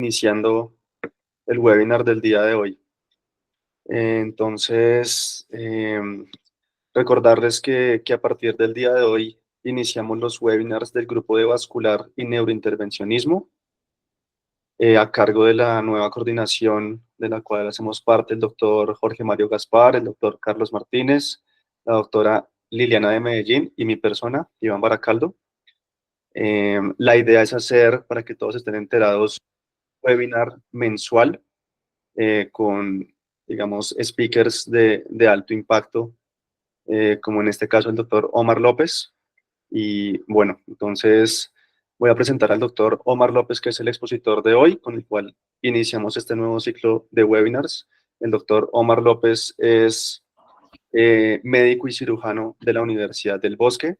Iniciando el webinar del día de hoy. Recordarles que a partir del día de hoy iniciamos los webinars del grupo de vascular y neurointervencionismo a cargo de la nueva coordinación de la cual hacemos parte el doctor Jorge Mario Gaspar, el doctor Carlos Martínez, la doctora Liliana de Medellín y mi persona, Iván Baracaldo. La idea es hacer, para que todos estén enterados, un webinar mensual con, digamos, speakers de alto impacto, como en este caso el doctor Omar López. Y bueno, entonces voy a presentar al doctor Omar López, que es el expositor de hoy, con el cual iniciamos este nuevo ciclo de webinars. El doctor Omar López es médico y cirujano de la Universidad del Bosque,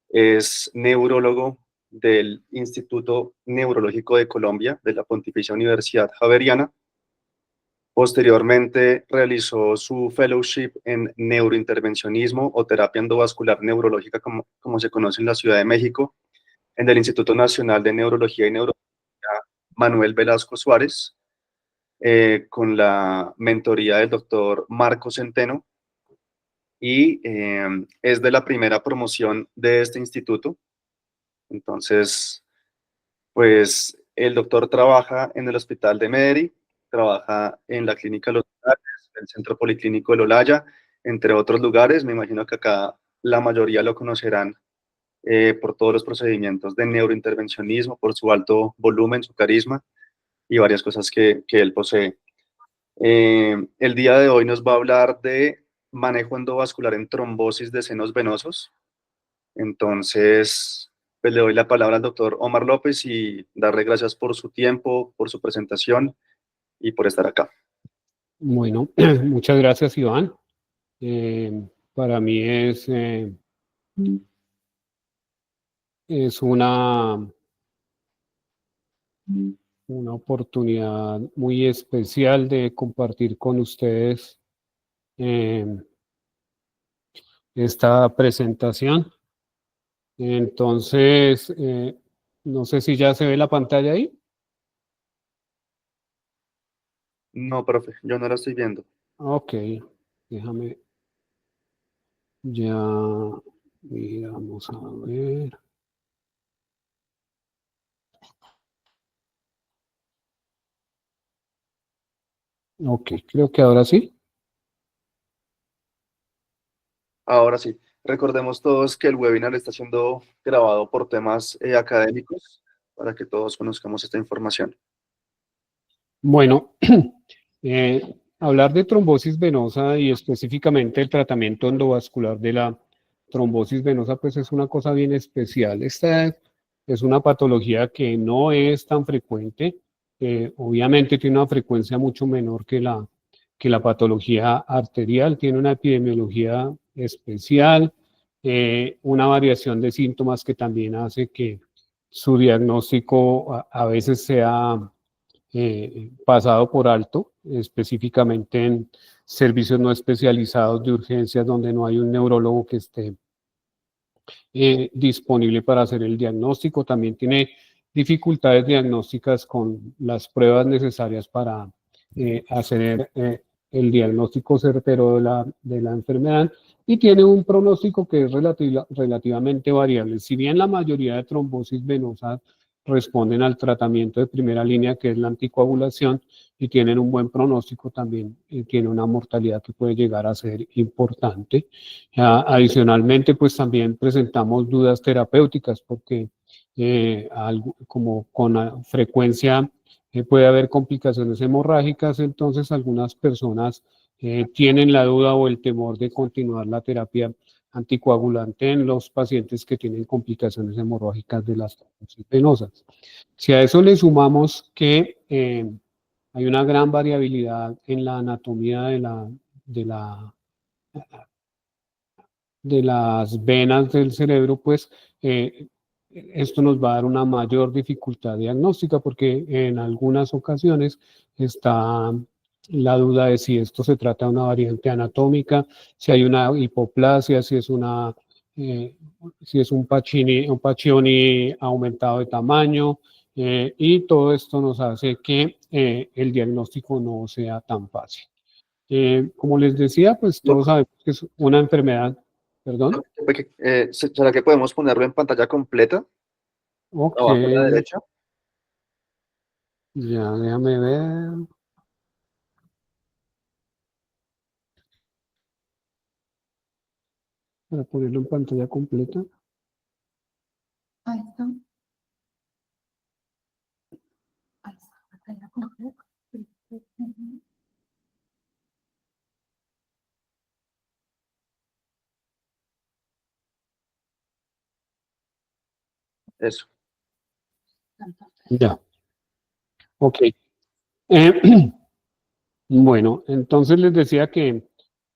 es neurólogo del Instituto Neurológico de Colombia, de la Pontificia Universidad Javeriana. Posteriormente realizó su fellowship en neurointervencionismo o terapia endovascular neurológica, como se conoce en la Ciudad de México, en el Instituto Nacional de Neurología y Neurología Manuel Velasco Suárez, con la mentoría del doctor Marco Centeno, y es de la primera promoción de este instituto. Entonces, pues el doctor trabaja en el Hospital de Medellín, trabaja en la Clínica Los Lugares, el Centro Policlínico de Olaya, entre otros lugares. Me imagino que acá la mayoría lo conocerán por todos los procedimientos de neurointervencionismo, por su alto volumen, su carisma y varias cosas que él posee. El día de hoy nos va a hablar de manejo endovascular en trombosis de senos venosos. Entonces, pues le doy la palabra al doctor Omar López y darle gracias por su tiempo, por su presentación y por estar acá. Bueno, muchas gracias, Iván. Para mí es una oportunidad muy especial de compartir con ustedes esta presentación. Entonces, no sé si ya se ve la pantalla ahí. No, profe, yo no la estoy viendo. Ok, déjame ya, vamos a ver. Ok, creo que ahora sí. Ahora sí, recordemos todos que el webinar está siendo grabado por temas académicos para que todos conozcamos esta información. Bueno, hablar de trombosis venosa y específicamente el tratamiento endovascular de la trombosis venosa, pues es una cosa bien especial. Esta es una patología que no es tan frecuente, obviamente tiene una frecuencia mucho menor que la patología arterial, tiene una epidemiología especial, una variación de síntomas que también hace que su diagnóstico a veces sea pasado por alto, específicamente en servicios no especializados de urgencias donde no hay un neurólogo que esté disponible para hacer el diagnóstico. También tiene dificultades diagnósticas con las pruebas necesarias para hacer el diagnóstico certero de la enfermedad, y tiene un pronóstico que es relativamente variable. Si bien la mayoría de trombosis venosas responden al tratamiento de primera línea, que es la anticoagulación, y tienen un buen pronóstico, también tiene una mortalidad que puede llegar a ser importante. Adicionalmente, pues también presentamos dudas terapéuticas, porque como con frecuencia puede haber complicaciones hemorrágicas, entonces algunas personas tienen la duda o el temor de continuar la terapia anticoagulante en los pacientes que tienen complicaciones hemorrágicas de las trombosis venosas. Si a eso le sumamos que hay una gran variabilidad en la anatomía de las venas del cerebro, pues esto nos va a dar una mayor dificultad diagnóstica, porque en algunas ocasiones está la duda de si esto se trata de una variante anatómica, si hay una hipoplasia, si es un Paccioni aumentado de tamaño, y todo esto nos hace que el diagnóstico no sea tan fácil. Como les decía, pues Lo- todos sabemos que es una enfermedad, perdón. ¿Será que podemos ponerlo en pantalla completa, Ok, abajo a la derecha? ya déjame ver. Para ponerlo en pantalla completa. Ahí está. Ahí está. Pantalla completa. Ujú. Eso. Ya, ok. Eh, bueno, entonces les decía que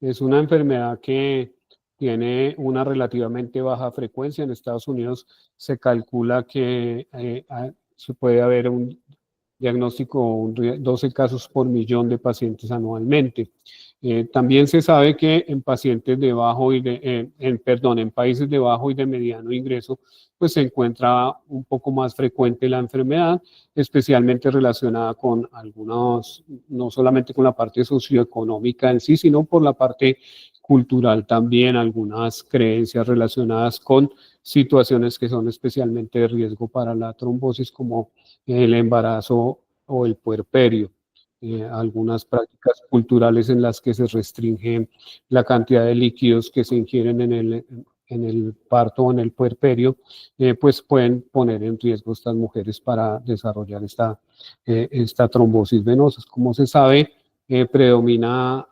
es una enfermedad que tiene una relativamente baja frecuencia. En Estados Unidos se calcula que se puede haber un diagnóstico 12 casos por millón de pacientes anualmente. También se sabe que en pacientes de bajo y perdón, en países de bajo y de mediano ingreso, pues se encuentra un poco más frecuente la enfermedad, especialmente relacionada con algunos, no solamente con la parte socioeconómica en sí, sino por la parte cultural también, algunas creencias relacionadas con situaciones que son especialmente de riesgo para la trombosis, como el embarazo o el puerperio. Algunas prácticas culturales en las que se restringe la cantidad de líquidos que se ingieren en el parto o en el puerperio, pues pueden poner en riesgo a estas mujeres para desarrollar esta trombosis venosa. Como se sabe, predomina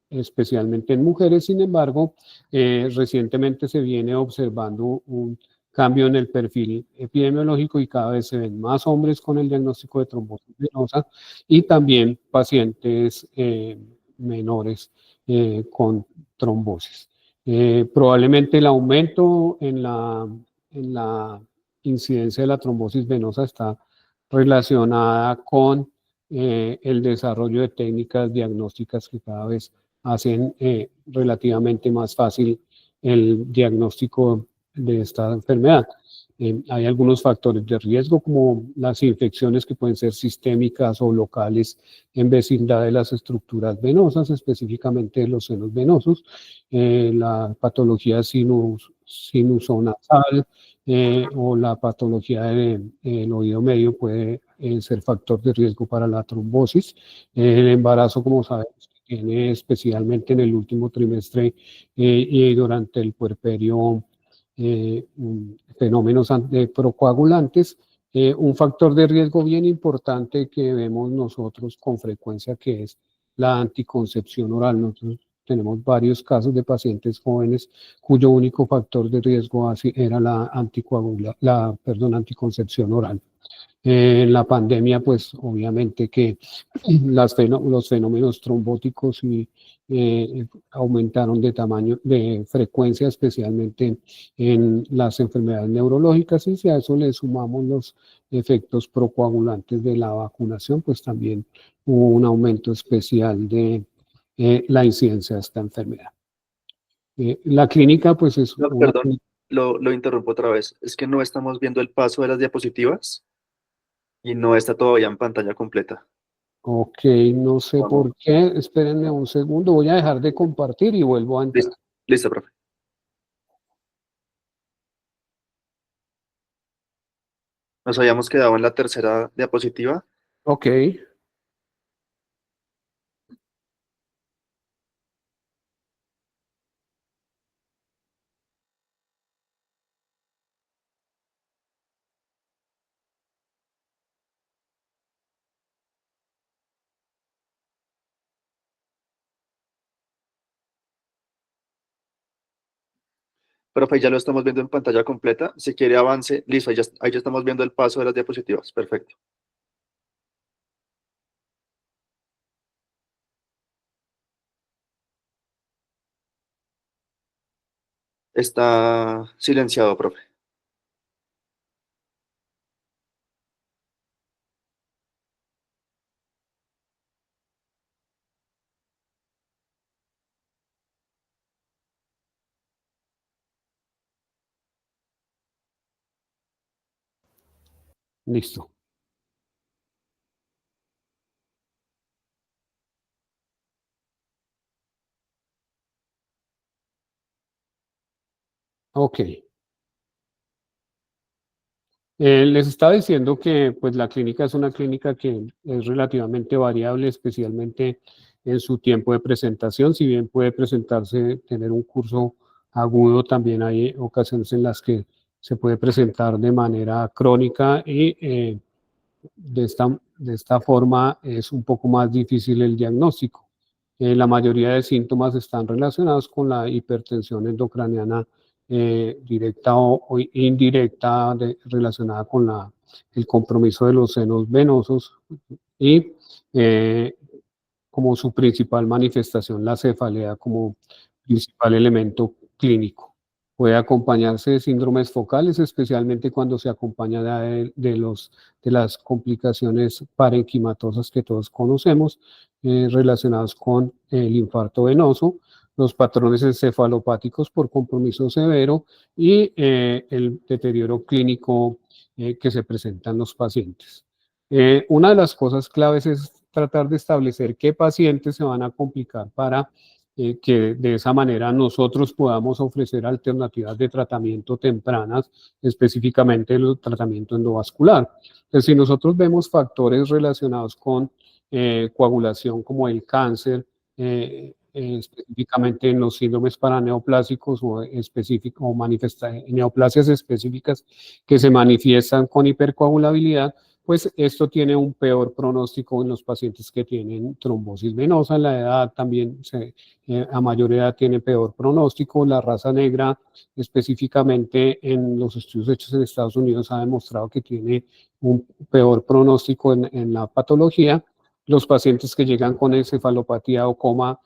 especialmente en mujeres. Sin embargo, recientemente se viene observando un cambio en el perfil epidemiológico y cada vez se ven más hombres con el diagnóstico de trombosis venosa y también pacientes menores con trombosis. Probablemente el aumento en la incidencia de la trombosis venosa está relacionada con el desarrollo de técnicas diagnósticas que cada vez hacen relativamente más fácil el diagnóstico de esta enfermedad. Hay algunos factores de riesgo como las infecciones que pueden ser sistémicas o locales en vecindad de las estructuras venosas, específicamente de los senos venosos, la patología sinusonasal o la patología del oído medio puede ser factor de riesgo para la trombosis. El embarazo, como sabemos, tiene especialmente en el último trimestre y durante el puerperio fenómenos procoagulantes. Un factor de riesgo bien importante que vemos nosotros con frecuencia que es la anticoncepción oral. Nosotros tenemos varios casos de pacientes jóvenes cuyo único factor de riesgo era anticoncepción oral. En la pandemia, pues obviamente que los fenómenos trombóticos aumentaron de tamaño, de frecuencia, especialmente en las enfermedades neurológicas, y si a eso le sumamos los efectos procoagulantes de la vacunación, pues también hubo un aumento especial de la incidencia de esta enfermedad. La clínica, pues es No, una perdón, clínica. lo interrumpo otra vez. Es que no estamos viendo el paso de las diapositivas y no está todavía en pantalla completa. Ok, no sé Vamos. por qué. Espérenme un segundo. Voy a dejar de compartir y vuelvo a entrar. Listo, listo, profe. Nos habíamos quedado en la tercera diapositiva. Ok, Profe, ya lo estamos viendo en pantalla completa. Si quiere avance, listo, ahí ya estamos viendo el paso de las diapositivas. Perfecto. Está silenciado, profe. Listo. Ok. Les estaba diciendo que pues, la clínica es una clínica que es relativamente variable, especialmente en su tiempo de presentación. Si bien puede presentarse, tener un curso agudo, también hay ocasiones en las que se puede presentar de manera crónica y de esta forma es un poco más difícil el diagnóstico. La mayoría de síntomas están relacionados con la hipertensión endocraniana directa o indirecta relacionada con el compromiso de los senos venosos y como su principal manifestación la cefalea como principal elemento clínico. Puede acompañarse de síndromes focales, especialmente cuando se acompaña de las complicaciones parenquimatosas que todos conocemos, relacionadas con el infarto venoso, los patrones encefalopáticos por compromiso severo y el deterioro clínico que se presenta en los pacientes. Una de las cosas claves es tratar de establecer qué pacientes se van a complicar para que de esa manera nosotros podamos ofrecer alternativas de tratamiento tempranas, específicamente el tratamiento endovascular. Entonces, si nosotros vemos factores relacionados con coagulación como el cáncer, específicamente en los síndromes paraneoplásicos o, neoplasias específicas que se manifiestan con hipercoagulabilidad, pues esto tiene un peor pronóstico en los pacientes que tienen trombosis venosa. En la edad también, a mayor edad, tiene peor pronóstico. La raza negra, específicamente en los estudios hechos en Estados Unidos, ha demostrado que tiene un peor pronóstico en la patología. Los pacientes que llegan con encefalopatía o coma,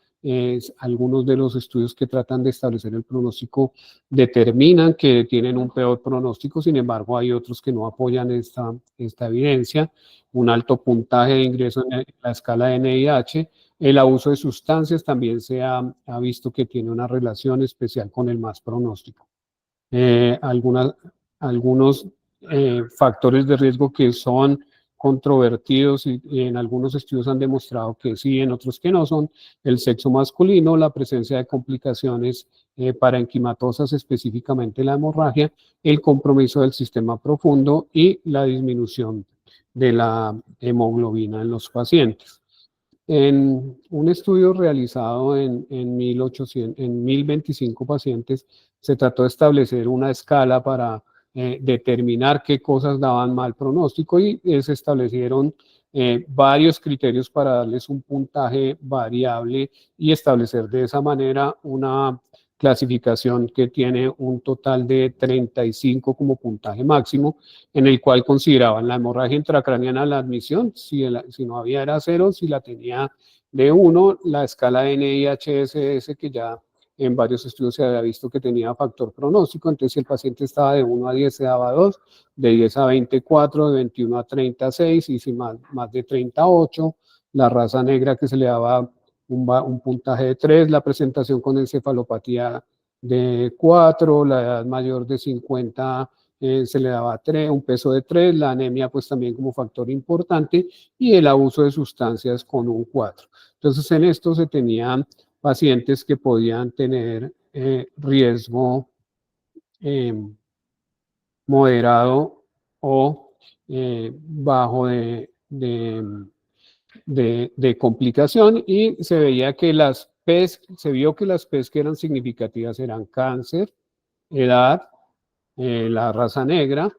algunos de los estudios que tratan de establecer el pronóstico determinan que tienen un peor pronóstico. Sin embargo, hay otros que no apoyan esta evidencia. Un alto puntaje de ingreso en la escala de NIH. El abuso de sustancias también se ha visto que tiene una relación especial con el más pronóstico. Algunos factores de riesgo que son controvertidos y en algunos estudios han demostrado que sí, en otros que no, son el sexo masculino, la presencia de complicaciones parenquimatosas, específicamente la hemorragia, el compromiso del sistema profundo y la disminución de la hemoglobina en los pacientes. En un estudio realizado en 1025 pacientes, se trató de establecer una escala para determinar qué cosas daban mal pronóstico y se establecieron varios criterios para darles un puntaje variable y establecer de esa manera una clasificación que tiene un total de 35 como puntaje máximo, en el cual consideraban la hemorragia intracraniana la admisión, si no había era 0, si la tenía de 1, la escala de NIHSS, que ya en varios estudios se había visto que tenía factor pronóstico. Entonces, si el paciente estaba de 1 a 10, se daba 2, de 10 a 24, de 21 a 36, y si más de 38, la raza negra, que se le daba un puntaje de 3, la presentación con encefalopatía de 4, la edad mayor de 50 se le daba 3, un peso de 3, la anemia pues también como factor importante, y el abuso de sustancias con un 4. Entonces, en esto se tenían pacientes que podían tener riesgo moderado o bajo de complicación, y se veía que se vio que las PES que eran significativas eran cáncer, edad, la raza negra,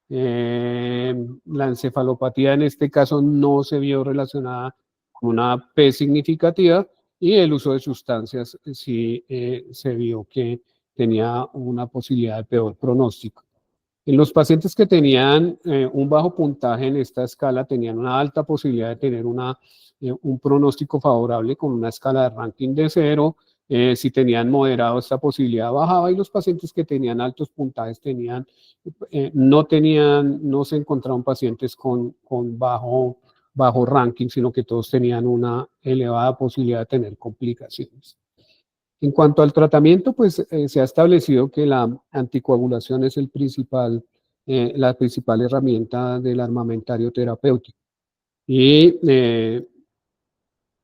la encefalopatía en este caso no se vio relacionada con una P significativa, y el uso de sustancias sí se vio que tenía una posibilidad de peor pronóstico. En los pacientes que tenían un bajo puntaje en esta escala tenían una alta posibilidad de tener un pronóstico favorable con una escala de ranking de 0. Si tenían moderado, esta posibilidad bajaba, y los pacientes que tenían altos puntajes no se encontraron pacientes con bajo ranking, sino que todos tenían una elevada posibilidad de tener complicaciones. En cuanto al tratamiento, pues se ha establecido que la anticoagulación es el principal la principal herramienta del armamentario terapéutico. Y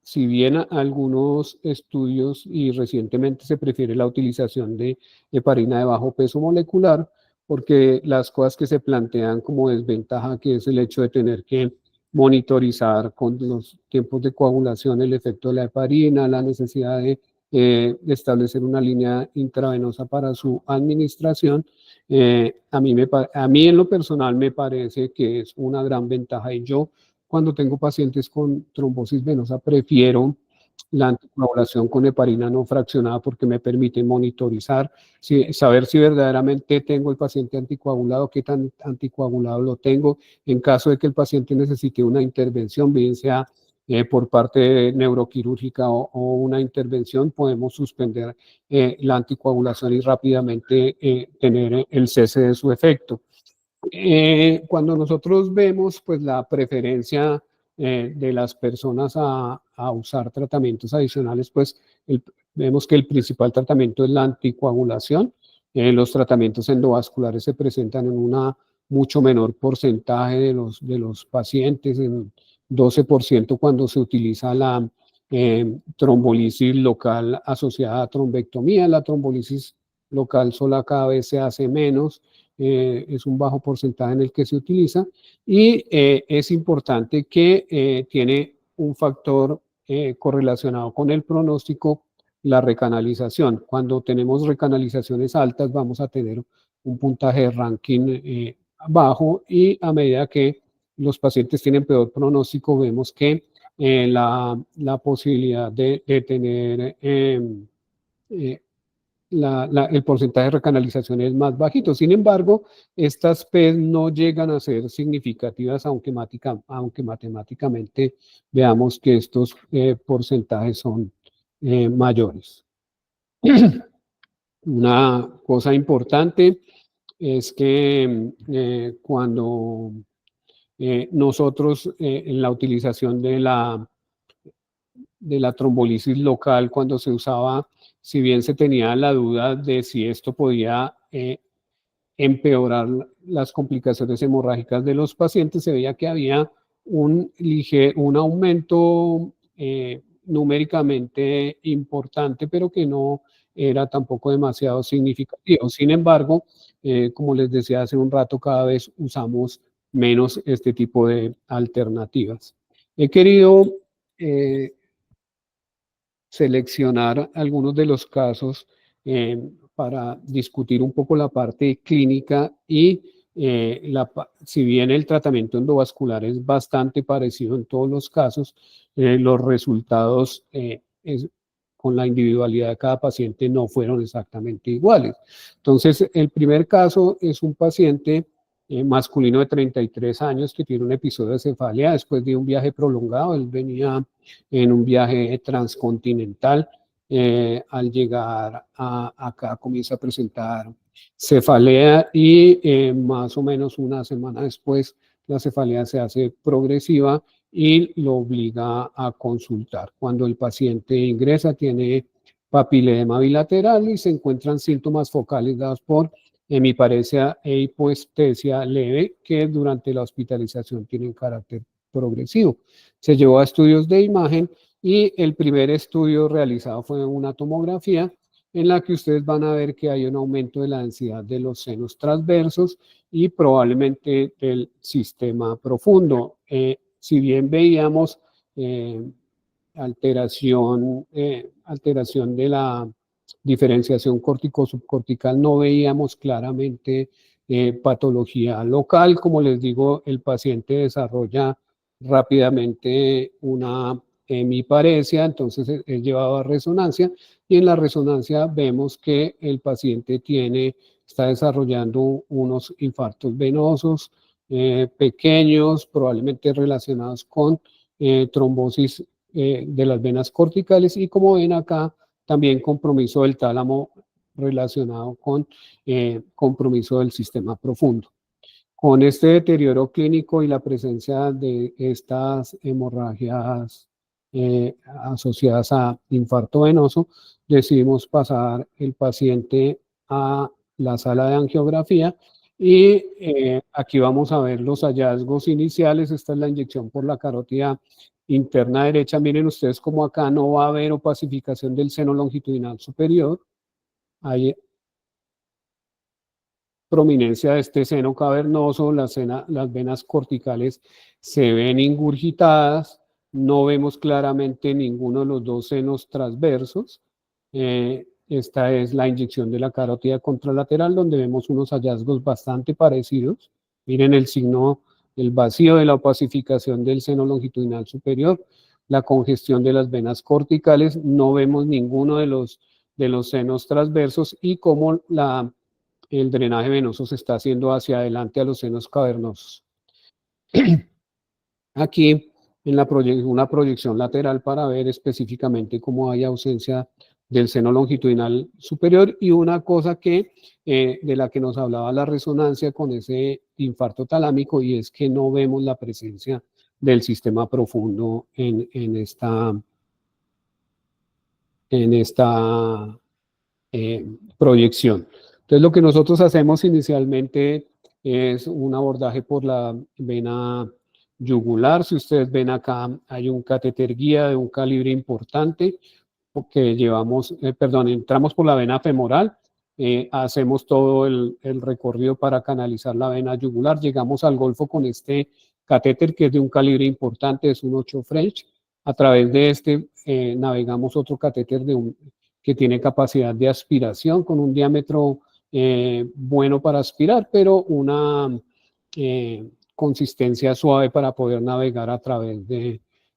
si bien algunos estudios y recientemente se prefiere la utilización de heparina de bajo peso molecular, porque las cosas que se plantean como desventaja, que es el hecho de tener que monitorizar con los tiempos de coagulación el efecto de la heparina, la necesidad de establecer una línea intravenosa para su administración, a mí en lo personal me parece que es una gran ventaja y yo cuando tengo pacientes con trombosis venosa, prefiero la anticoagulación con heparina no fraccionada porque me permite monitorizar, saber si verdaderamente tengo el paciente anticoagulado, qué tan anticoagulado lo tengo. En caso de que el paciente necesite una intervención, bien sea por parte neuroquirúrgica o una intervención, podemos suspender la anticoagulación y rápidamente tener el cese de su efecto. Cuando nosotros vemos pues la preferencia de las personas a usar tratamientos adicionales, pues vemos que el principal tratamiento es la anticoagulación. Los tratamientos endovasculares se presentan en una mucho menor porcentaje de los pacientes, en 12% cuando se utiliza la trombolisis local asociada a trombectomía. La trombolisis local sola cada vez se hace menos. Es un bajo porcentaje en el que se utiliza y es importante que tiene un factor correlacionado con el pronóstico, la recanalización. Cuando tenemos recanalizaciones altas vamos a tener un puntaje de ranking bajo y a medida que los pacientes tienen peor pronóstico vemos que la posibilidad de tener el porcentaje de recanalización es más bajito. Sin embargo, estas P no llegan a ser significativas, aunque matemáticamente veamos que estos porcentajes son mayores. Una cosa importante es que cuando nosotros en la utilización de la trombolisis local, cuando se usaba, si bien se tenía la duda de si esto podía empeorar las complicaciones hemorrágicas de los pacientes, se veía que había un aumento numéricamente importante, pero que no era tampoco demasiado significativo. Sin embargo, como les decía hace un rato, cada vez usamos menos este tipo de alternativas. He querido seleccionar algunos de los casos para discutir un poco la parte clínica y si bien el tratamiento endovascular es bastante parecido en todos los casos, los resultados con la individualidad de cada paciente no fueron exactamente iguales. Entonces, el primer caso es un paciente masculino de 33 años que tiene un episodio de cefalia después de un viaje prolongado. Él venía en un viaje transcontinental. Al llegar acá comienza a presentar cefalea y más o menos una semana después la cefalea se hace progresiva y lo obliga a consultar. Cuando el paciente ingresa tiene papilema bilateral y se encuentran síntomas focales dados por hemiparesia e hipoestesia leve que durante la hospitalización tienen carácter progresivo. Se llevó a estudios de imagen y el primer estudio realizado fue una tomografía en la que ustedes van a ver que hay un aumento de la densidad de los senos transversos y probablemente del sistema profundo. Si bien veíamos alteración de la diferenciación córtico-subcortical, no veíamos claramente patología local. Como les digo, el paciente desarrolla rápidamente una hemiparesia, entonces es llevado a resonancia y en la resonancia vemos que el paciente está desarrollando unos infartos venosos pequeños, probablemente relacionados con trombosis de las venas corticales y como ven acá, también compromiso del tálamo relacionado con compromiso del sistema profundo. Con este deterioro clínico y la presencia de estas hemorragias asociadas a infarto venoso, decidimos pasar el paciente a la sala de angiografía Y aquí vamos a ver los hallazgos iniciales. Esta es la inyección por la carótida interna derecha. Miren ustedes como acá no va a haber opacificación del seno longitudinal superior. Hay prominencia de este seno cavernoso, las venas corticales se ven ingurgitadas, no vemos claramente ninguno de los dos senos transversos. Esta es la inyección de la carótida contralateral, donde vemos unos hallazgos bastante parecidos. Miren el signo, el vacío de la opacificación del seno longitudinal superior, la congestión de las venas corticales, no vemos ninguno de los senos transversos y como el drenaje venoso se está haciendo hacia adelante a los senos cavernosos. Aquí en una proyección lateral para ver específicamente cómo hay ausencia del seno longitudinal superior y una cosa que de la que nos hablaba la resonancia con ese infarto talámico y es que no vemos la presencia del sistema profundo en esta proyección. Entonces, lo que nosotros hacemos inicialmente es un abordaje por la vena yugular. Si ustedes ven acá, hay un catéter guía de un calibre importante, porque entramos por la vena femoral, hacemos todo el recorrido para canalizar la vena yugular, llegamos al golfo con este catéter que es de un calibre importante, es un 8 French. A través de este navegamos otro catéter que tiene capacidad de aspiración con un diámetro bueno para aspirar, pero una consistencia suave para poder navegar a través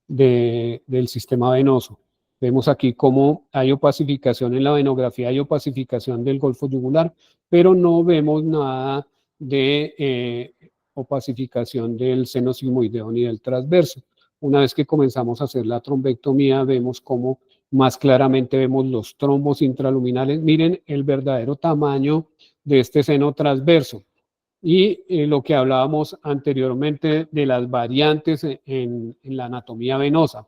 del sistema venoso. Vemos aquí cómo hay opacificación en la venografía, hay opacificación del golfo yugular, pero no vemos nada de opacificación del seno sigmoideo ni del transverso. Una vez que comenzamos a hacer la trombectomía, vemos cómo más claramente vemos los trombos intraluminales. Miren el verdadero tamaño de este seno transverso. Y lo que hablábamos anteriormente de las variantes en la anatomía venosa.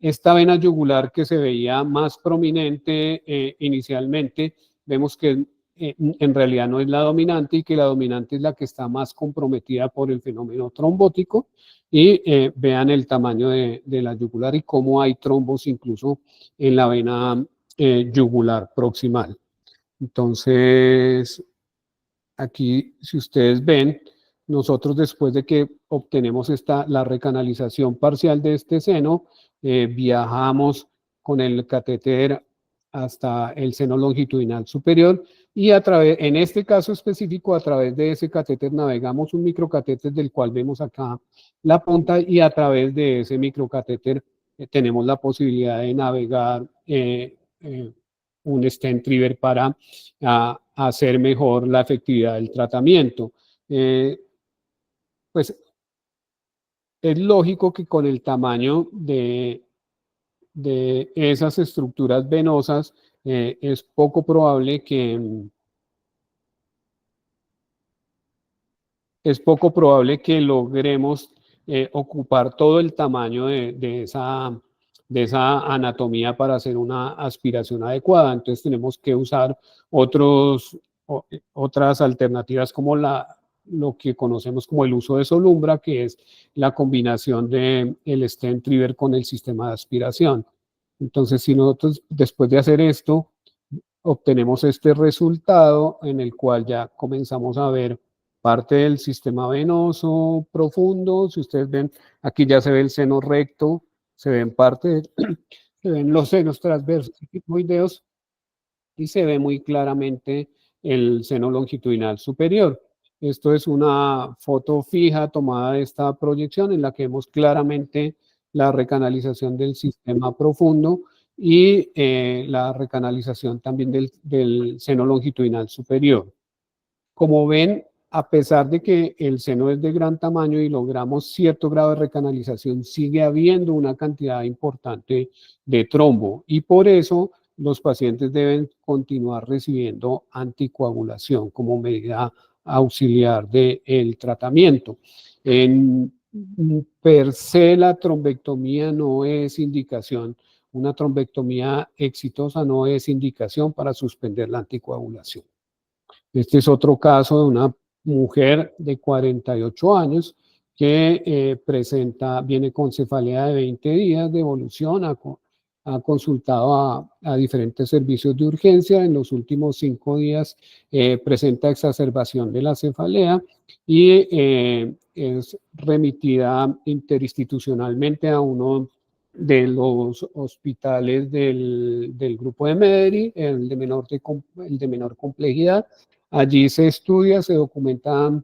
Esta vena yugular que se veía más prominente inicialmente, vemos que en realidad no es la dominante y que la dominante es la que está más comprometida por el fenómeno trombótico. Y vean el tamaño de la yugular y cómo hay trombos incluso en la vena yugular proximal. Entonces, aquí, si ustedes ven, nosotros después de que obtenemos la recanalización parcial de este seno, viajamos con el catéter hasta el seno longitudinal superior y en este caso específico, a través de ese catéter navegamos un microcatéter del cual vemos acá la punta y a través de ese microcatéter tenemos la posibilidad de navegar un stent trigger para hacer mejor la efectividad del tratamiento. Pues es lógico que con el tamaño de esas estructuras venosas es poco probable logremos ocupar todo el tamaño de esa anatomía para hacer una aspiración adecuada. Entonces tenemos que usar otras alternativas como lo que conocemos como el uso de solumbra, que es la combinación del stent trigger con el sistema de aspiración. Entonces, si nosotros después de hacer esto, obtenemos este resultado en el cual ya comenzamos a ver parte del sistema venoso profundo. Si ustedes ven, aquí ya se ve el seno recto, se ven se ven los senos transversos sigmoideos y se ve muy claramente el seno longitudinal superior. Esto es una foto fija tomada de esta proyección en la que vemos claramente la recanalización del sistema profundo y la recanalización también del seno longitudinal superior. Como ven, a pesar de que el seno es de gran tamaño y logramos cierto grado de recanalización, sigue habiendo una cantidad importante de trombo y por eso los pacientes deben continuar recibiendo anticoagulación como medida auxiliar del tratamiento. Per se la trombectomía no es indicación, una trombectomía exitosa no es indicación para suspender la anticoagulación. Este es otro caso de una mujer de 48 años que viene con cefalea de 20 días de evolución, ha consultado a diferentes servicios de urgencia. En los últimos 5 días presenta exacerbación de la cefalea y es remitida interinstitucionalmente a uno de los hospitales del grupo de Medellín, el de menor complejidad. Allí se estudia, se documenta,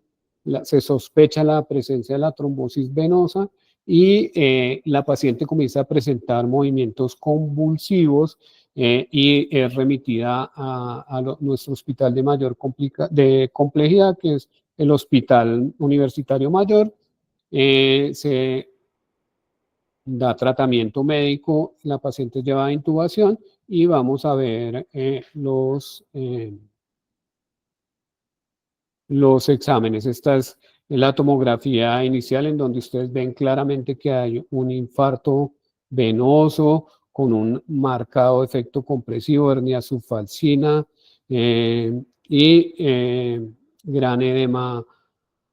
se sospecha la presencia de la trombosis venosa y la paciente comienza a presentar movimientos convulsivos y es remitida a nuestro hospital de mayor complejidad, que es el Hospital Universitario Mayor. Se da tratamiento médico, la paciente lleva a intubación y vamos a ver los exámenes. Esta es la tomografía inicial en donde ustedes ven claramente que hay un infarto venoso con un marcado efecto compresivo, hernia subfalcina y gran edema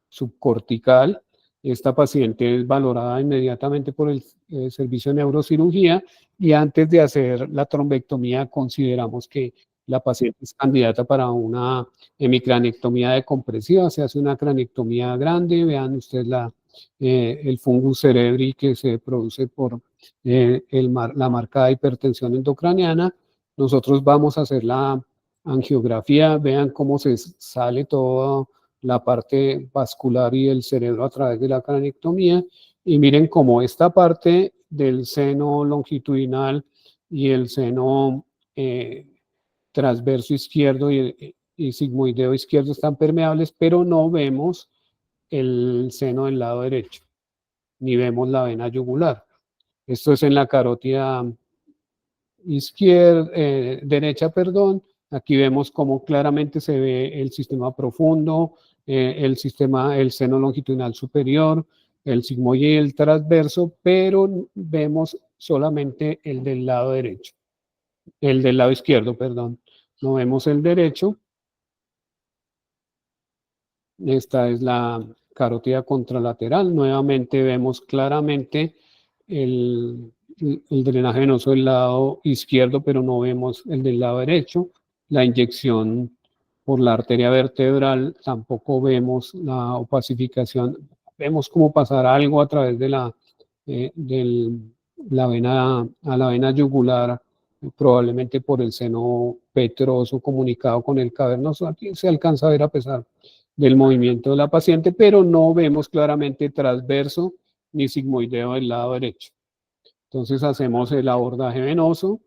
subcortical. Esta paciente es valorada inmediatamente por el servicio de neurocirugía y antes de hacer la trombectomía consideramos que la paciente es candidata para una hemicranectomía de compresiva. Se hace una cranectomía grande, vean ustedes el fungus cerebri que se produce por la marcada hipertensión endocraniana. Nosotros vamos a hacer la angiografía, vean cómo se sale toda la parte vascular y el cerebro a través de la cranectomía, y miren cómo esta parte del seno longitudinal y el seno transverso izquierdo y sigmoideo izquierdo están permeables, pero no vemos el seno del lado derecho, ni vemos la vena yugular. Esto es en la carótida derecha, perdón. Aquí vemos cómo claramente se ve el sistema profundo, el seno longitudinal superior, el sigmoide y el transverso, pero vemos solamente el del lado derecho, el del lado izquierdo, perdón. No vemos el derecho. Esta es la carótida contralateral. Nuevamente vemos claramente el drenaje venoso del lado izquierdo, pero no vemos el del lado derecho. La inyección por la arteria vertebral, tampoco vemos la opacificación. Vemos cómo pasar algo a través de la vena, a la vena yugular, probablemente por el seno petroso comunicado con el cavernoso. Aquí se alcanza a ver a pesar del movimiento de la paciente, pero no vemos claramente transverso ni sigmoideo del lado derecho. Entonces hacemos el abordaje venoso,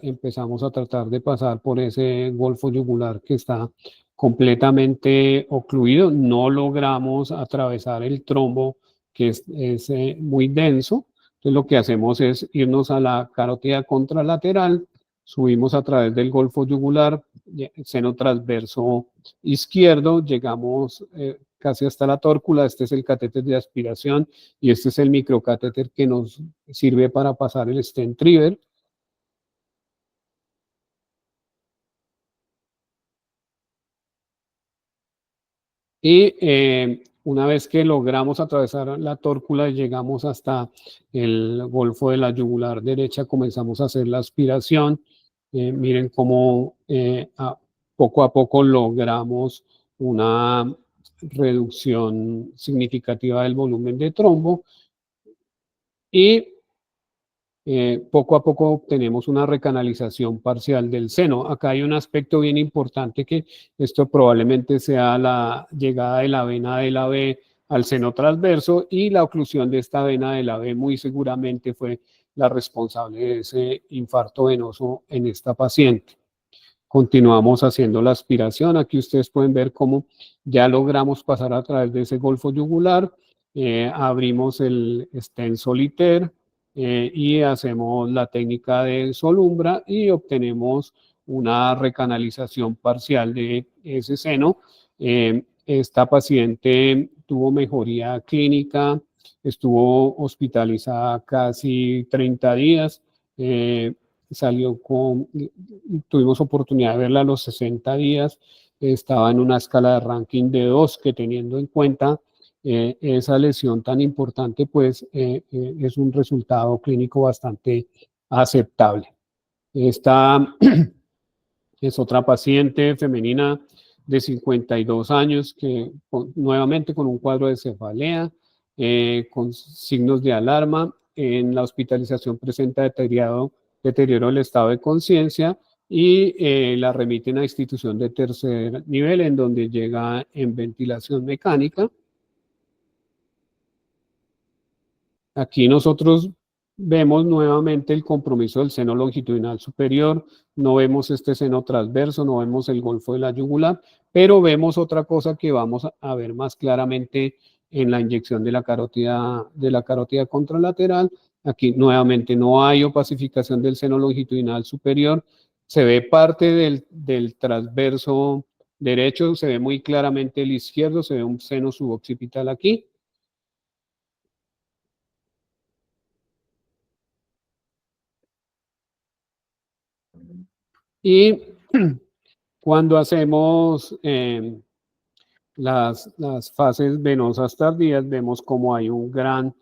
empezamos a tratar de pasar por ese golfo yugular que está completamente ocluido, no logramos atravesar el trombo que es muy denso. Entonces lo que hacemos es irnos a la carótida contralateral, subimos a través del golfo yugular, seno transverso izquierdo, llegamos casi hasta la tórcula. Este es el catéter de aspiración y este es el microcatéter que nos sirve para pasar el stent trigger. Y una vez que logramos atravesar la tórcula y llegamos hasta el golfo de la yugular derecha, comenzamos a hacer la aspiración. Miren cómo poco a poco logramos una reducción significativa del volumen de trombo y poco a poco obtenemos una recanalización parcial del seno. Acá hay un aspecto bien importante, que esto probablemente sea la llegada de la vena de la B al seno transverso, y la oclusión de esta vena de la B muy seguramente fue la responsable de ese infarto venoso en esta paciente. Continuamos haciendo la aspiración. Aquí ustedes pueden ver cómo ya logramos pasar a través de ese golfo yugular, abrimos el stent solitaire, y hacemos la técnica de Solumbra y obtenemos una recanalización parcial de ese seno. Esta paciente tuvo mejoría clínica, estuvo hospitalizada casi 30 días, tuvimos oportunidad de verla a los 60 días estaba en una escala de ranking de 2, que teniendo en cuenta esa lesión tan importante, pues es un resultado clínico bastante aceptable. Esta es otra paciente femenina de 52 años que nuevamente con un cuadro de cefalea, con signos de alarma. En la hospitalización presenta deterioro del estado de conciencia y la remiten a institución de tercer nivel, en donde llega en ventilación mecánica. Aquí nosotros vemos nuevamente el compromiso del seno longitudinal superior, no vemos este seno transverso, no vemos el golfo de la yugular, pero vemos otra cosa que vamos a ver más claramente en la inyección de la carótida contralateral. Aquí nuevamente no hay opacificación del seno longitudinal superior, se ve parte del transverso derecho, se ve muy claramente el izquierdo, se ve un seno suboccipital aquí. Y cuando hacemos las fases venosas tardías, vemos como hay un gran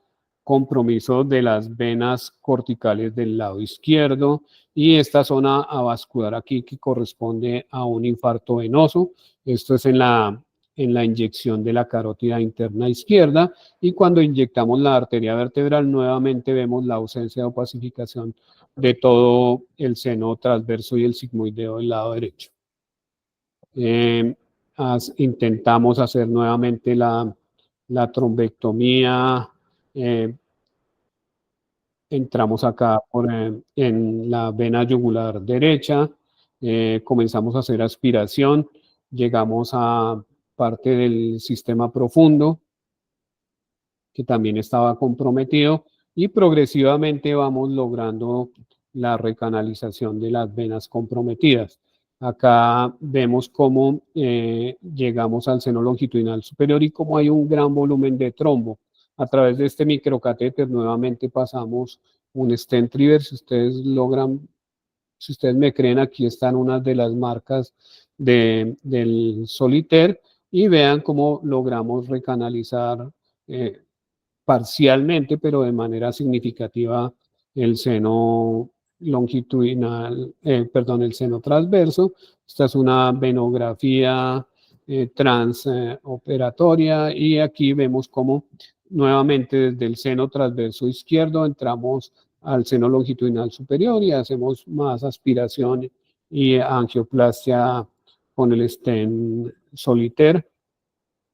compromiso de las venas corticales del lado izquierdo y esta zona avascular aquí que corresponde a un infarto venoso. Esto es en la inyección de la carótida interna izquierda, y cuando inyectamos la arteria vertebral nuevamente vemos la ausencia de opacificación de todo el seno transverso y el sigmoideo del lado derecho. Intentamos hacer nuevamente la trombectomía. Entramos acá en la vena yugular derecha, comenzamos a hacer aspiración, llegamos a parte del sistema profundo, que también estaba comprometido, y progresivamente vamos logrando la recanalización de las venas comprometidas. Acá vemos cómo llegamos al seno longitudinal superior y cómo hay un gran volumen de trombo. A través de este microcatéter nuevamente pasamos un stent river. Si ustedes me creen, aquí están unas de las marcas del Solitaire, y vean cómo logramos recanalizar parcialmente, pero de manera significativa, el seno longitudinal, el seno transverso. Esta es una venografía transoperatoria, y aquí vemos cómo nuevamente desde el seno transverso izquierdo entramos al seno longitudinal superior y hacemos más aspiración y angioplastia con el stent Solitaire,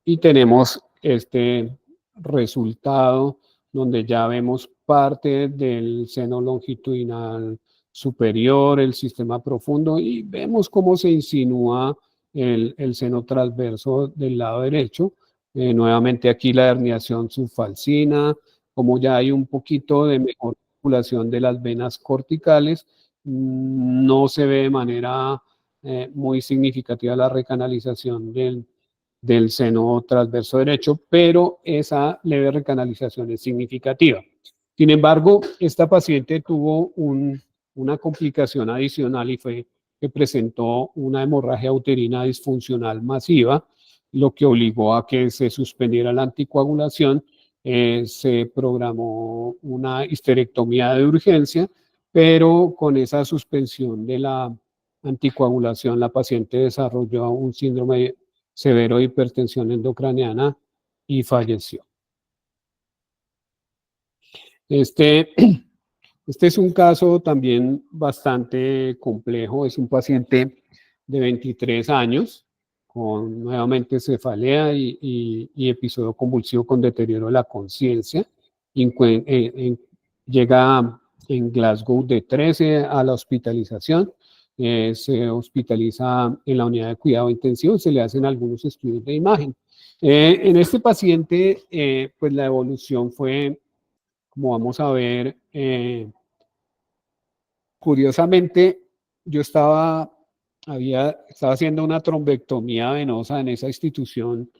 y tenemos este resultado donde ya vemos parte del seno longitudinal superior, el sistema profundo, y vemos cómo se insinúa el seno transverso del lado derecho. Nuevamente aquí la herniación subfalcina, como ya hay un poquito de mejor circulación de las venas corticales, no se ve de manera muy significativa la recanalización del seno transverso derecho, pero esa leve recanalización es significativa. Sin embargo, esta paciente tuvo una complicación adicional, y fue que presentó una hemorragia uterina disfuncional masiva, lo que obligó a que se suspendiera la anticoagulación. Se programó una histerectomía de urgencia, pero con esa suspensión de la anticoagulación, la paciente desarrolló un síndrome severo de hipertensión endocraniana y falleció. Este es un caso también bastante complejo. Es un paciente de 23 años con nuevamente cefalea y episodio convulsivo con deterioro de la conciencia. Llega en Glasgow de 13 a la hospitalización. Se hospitaliza en la unidad de cuidado intensivo y se le hacen algunos estudios de imagen. En este paciente, pues la evolución fue, como vamos a ver, curiosamente, yo estaba haciendo una trombectomía venosa en esa institución.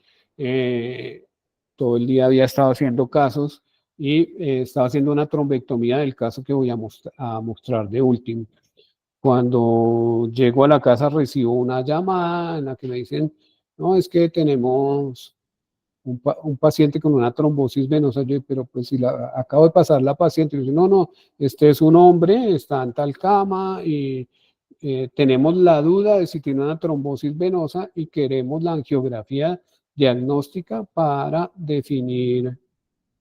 Todo el día había estado haciendo casos, y estaba haciendo una trombectomía del caso que voy a mostrar de último. Cuando llego a la casa recibo una llamada en la que me dicen, no, es que tenemos un paciente con una trombosis venosa. Yo, pero pues si acabo de pasar la paciente, y dice, no, no, este es un hombre, está en tal cama y tenemos la duda de si tiene una trombosis venosa y queremos la angiografía diagnóstica para definir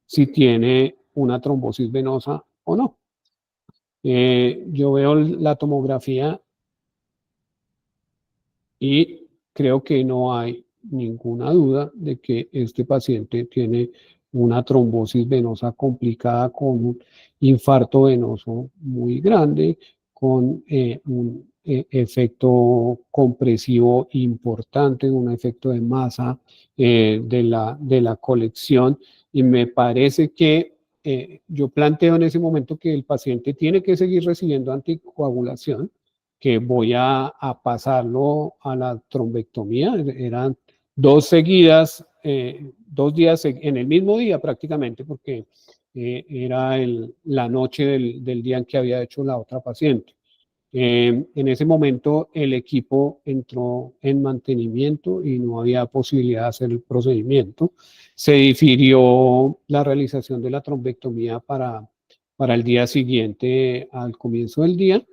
si tiene una trombosis venosa o no. Yo veo la tomografía y creo que no hay ninguna duda de que este paciente tiene una trombosis venosa complicada con un infarto venoso muy grande, con un efecto compresivo importante, un efecto de masa de la colección. Y me parece que yo planteo en ese momento que el paciente tiene que seguir recibiendo anticoagulación, que voy a pasarlo a la trombectomía. Eran dos seguidas, 2 días en el mismo día prácticamente, porque era la noche del día en que había hecho la otra paciente. En ese momento el equipo entró en mantenimiento y no había posibilidad de hacer el procedimiento. Se difirió la realización de la trombectomía para el día siguiente al comienzo del día,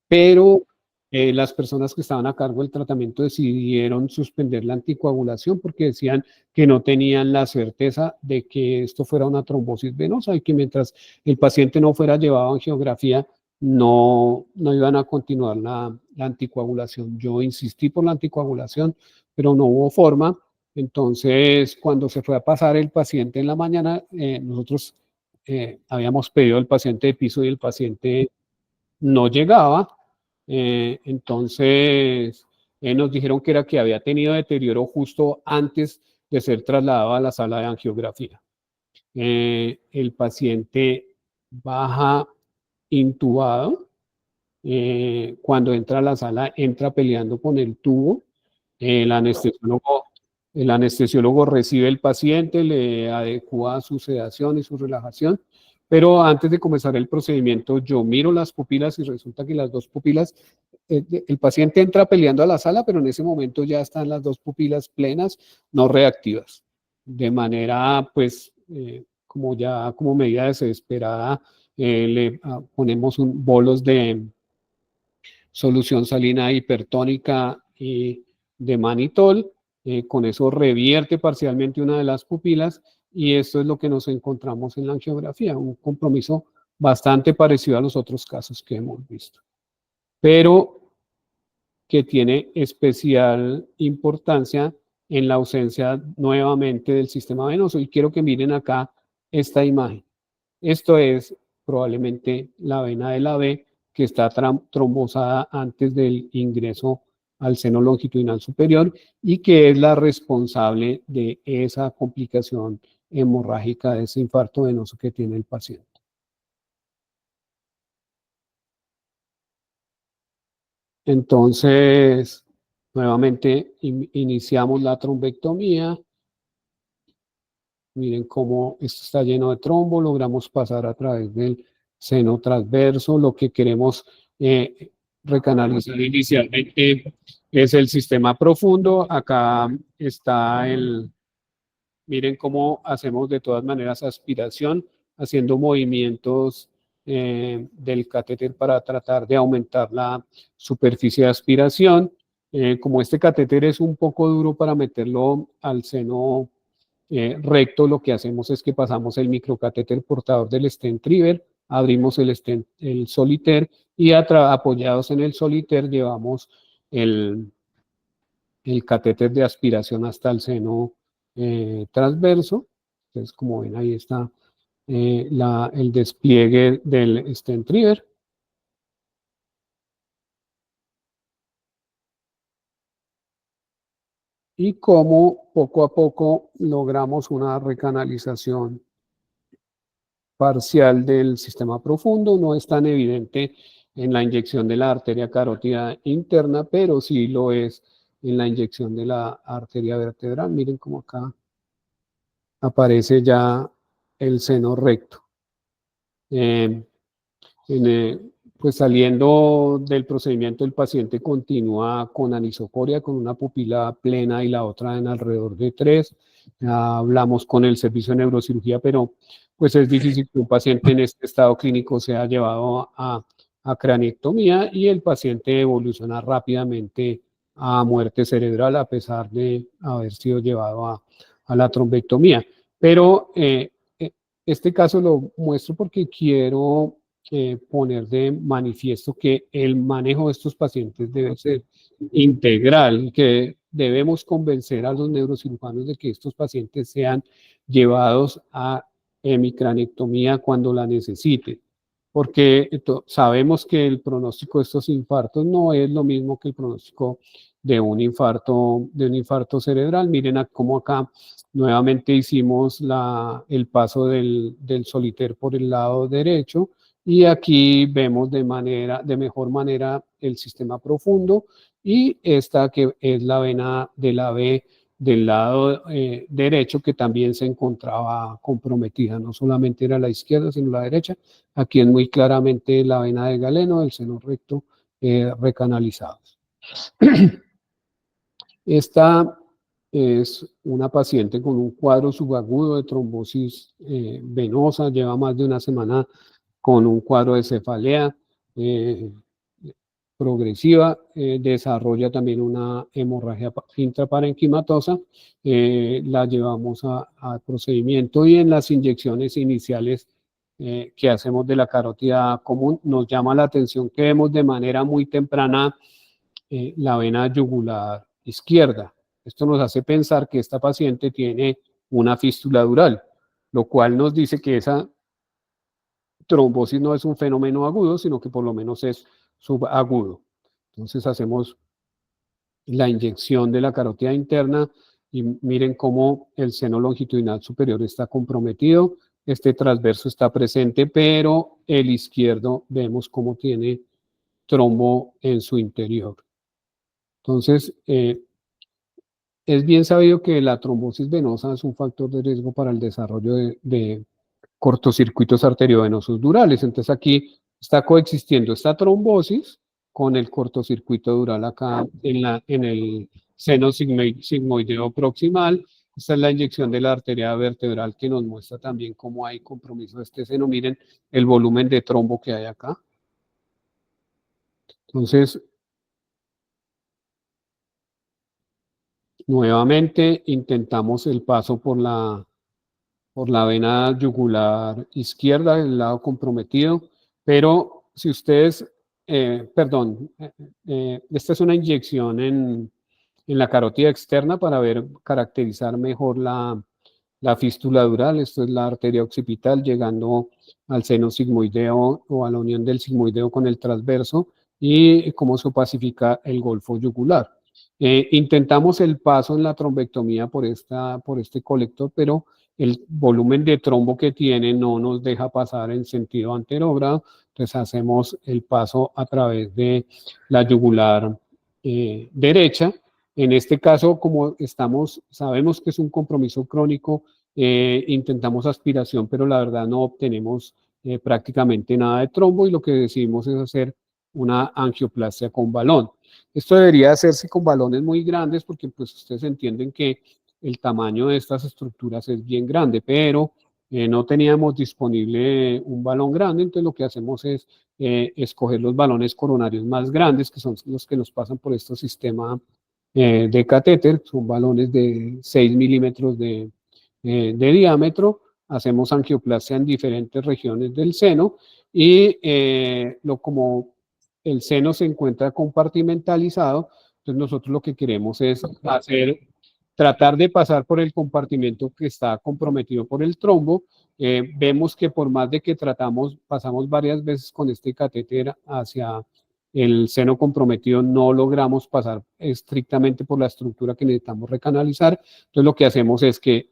pero las personas que estaban a cargo del tratamiento decidieron suspender la anticoagulación porque decían que no tenían la certeza de que esto fuera una trombosis venosa y que mientras el paciente no fuera llevado a angiografía, no iban a continuar la anticoagulación. Yo insistí por la anticoagulación, pero no hubo forma. Entonces, cuando se fue a pasar el paciente en la mañana, nosotros habíamos pedido al paciente de piso y el paciente no llegaba. Entonces nos dijeron que era que había tenido deterioro justo antes de ser trasladado a la sala de angiografía. El paciente baja intubado. Cuando entra a la sala, entra peleando con el tubo. El anestesiólogo, el anestesiólogo recibe el paciente, le adecua su sedación y su relajación, pero antes de comenzar el procedimiento, yo miro las pupilas y resulta que las dos pupilas, el paciente entra peleando a la sala, pero en ese momento ya están las dos pupilas plenas, no reactivas. De manera, pues, como medida desesperada, le ponemos bolos de solución salina hipertónica y de manitol. Con eso revierte parcialmente una de las pupilas y esto es lo que nos encontramos en la angiografía, un compromiso bastante parecido a los otros casos que hemos visto, pero que tiene especial importancia en la ausencia nuevamente del sistema venoso. Y quiero que miren acá esta imagen. Esto es probablemente la vena de la B que está trombosada antes del ingreso al seno longitudinal superior y que es la responsable de esa complicación hemorrágica, de ese infarto venoso que tiene el paciente. Entonces, nuevamente iniciamos la trombectomía. Miren cómo esto está lleno de trombo, logramos pasar a través del seno transverso. Lo que queremos recanalizar inicialmente es el sistema profundo. Acá está miren cómo hacemos de todas maneras aspiración, haciendo movimientos del catéter para tratar de aumentar la superficie de aspiración. Como este catéter es un poco duro para meterlo al seno recto, lo que hacemos es que pasamos el microcatéter portador del stent river, abrimos el soliter y apoyados en el soliter llevamos el catéter de aspiración hasta el seno transverso. Entonces, como ven, ahí está el despliegue del stent river. Y cómo poco a poco logramos una recanalización parcial del sistema profundo. No es tan evidente en la inyección de la arteria carótida interna, pero sí lo es en la inyección de la arteria vertebral. Miren cómo acá aparece ya el seno recto. pues saliendo del procedimiento, el paciente continúa con anisocoria, con una pupila plena y la otra en alrededor de 3. Hablamos con el servicio de neurocirugía, pero pues es difícil que un paciente en este estado clínico sea llevado a craniectomía, y el paciente evoluciona rápidamente a muerte cerebral a pesar de haber sido llevado a la trombectomía. Pero este caso lo muestro porque quiero poner de manifiesto que el manejo de estos pacientes debe ser integral, que debemos convencer a los neurocirujanos de que estos pacientes sean llevados a hemicranectomía cuando la necesiten, porque sabemos que el pronóstico de estos infartos no es lo mismo que el pronóstico de un infarto cerebral. Miren cómo acá nuevamente hicimos el paso del solitaire por el lado derecho, y aquí vemos de mejor manera el sistema profundo, y esta que es la vena de la B del lado derecho, que también se encontraba comprometida, no solamente era la izquierda, sino la derecha. Aquí es muy claramente la vena de Galeno, el seno recto recanalizados. Esta es una paciente con un cuadro subagudo de trombosis venosa, lleva más de una semana con un cuadro de cefalea progresiva, desarrolla también una hemorragia intraparenquimatosa, la llevamos al procedimiento, y en las inyecciones iniciales que hacemos de la carótida común, nos llama la atención que vemos de manera muy temprana la vena yugular izquierda. Esto nos hace pensar que esta paciente tiene una fístula dural, lo cual nos dice que esa trombosis no es un fenómeno agudo, sino que por lo menos es subagudo. Entonces hacemos la inyección de la carótida interna y miren cómo el seno longitudinal superior está comprometido, este transverso está presente, pero el izquierdo vemos cómo tiene trombo en su interior. Entonces, es bien sabido que la trombosis venosa es un factor de riesgo para el desarrollo de cortocircuitos arteriovenosos durales. Entonces aquí está coexistiendo esta trombosis con el cortocircuito dural acá en el seno sigmoideo proximal. Esta es la inyección de la arteria vertebral que nos muestra también cómo hay compromiso de este seno. Miren el volumen de trombo que hay acá. Entonces, nuevamente intentamos el paso por la vena yugular izquierda, el lado comprometido, pero si ustedes, esta es una inyección en la carótida externa para caracterizar mejor la fístula dural. Esto es la arteria occipital llegando al seno sigmoideo o a la unión del sigmoideo con el transverso, y cómo se opacifica el golfo yugular. Intentamos el paso en la trombectomía por este colector, pero el volumen de trombo que tiene no nos deja pasar en sentido anterógrado, entonces hacemos el paso a través de la yugular derecha. En este caso, como sabemos que es un compromiso crónico, intentamos aspiración, pero la verdad no obtenemos prácticamente nada de trombo, y lo que decidimos es hacer una angioplastia con balón. Esto debería hacerse con balones muy grandes, porque pues ustedes entienden que el tamaño de estas estructuras es bien grande, pero no teníamos disponible un balón grande, entonces lo que hacemos es escoger los balones coronarios más grandes, que son los que nos pasan por este sistema de catéter. Son balones de 6 milímetros de diámetro. Hacemos angioplastia en diferentes regiones del seno, y como el seno se encuentra compartimentalizado, entonces nosotros lo que queremos es tratar de pasar por el compartimento que está comprometido por el trombo. Vemos que por más de que pasamos varias veces con este catéter hacia el seno comprometido, no logramos pasar estrictamente por la estructura que necesitamos recanalizar. Entonces lo que hacemos es que,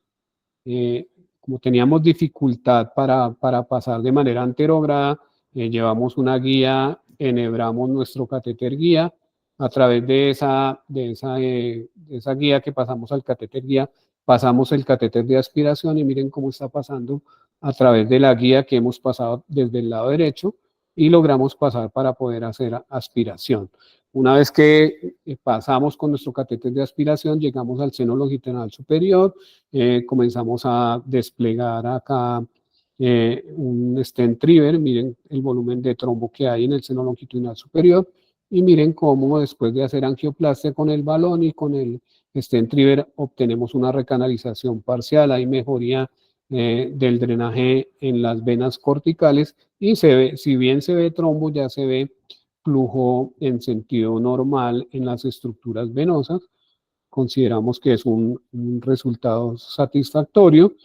como teníamos dificultad para pasar de manera anterógrada, llevamos una guía, enhebramos nuestro catéter guía. A través de esa guía que pasamos al catéter guía, pasamos el catéter de aspiración, y miren cómo está pasando a través de la guía que hemos pasado desde el lado derecho. y logramos pasar para poder hacer aspiración. Una vez que pasamos con nuestro catéter de aspiración, llegamos al seno longitudinal superior, comenzamos a desplegar acá un stent trigger, miren el volumen de trombo que hay en el seno longitudinal superior, y miren cómo después de hacer angioplastia con el balón y con el stent trigger obtenemos una recanalización parcial, hay mejoría del drenaje en las venas corticales y se ve, si bien se ve trombo, ya se ve flujo en sentido normal en las estructuras venosas. Consideramos que es un resultado satisfactorio.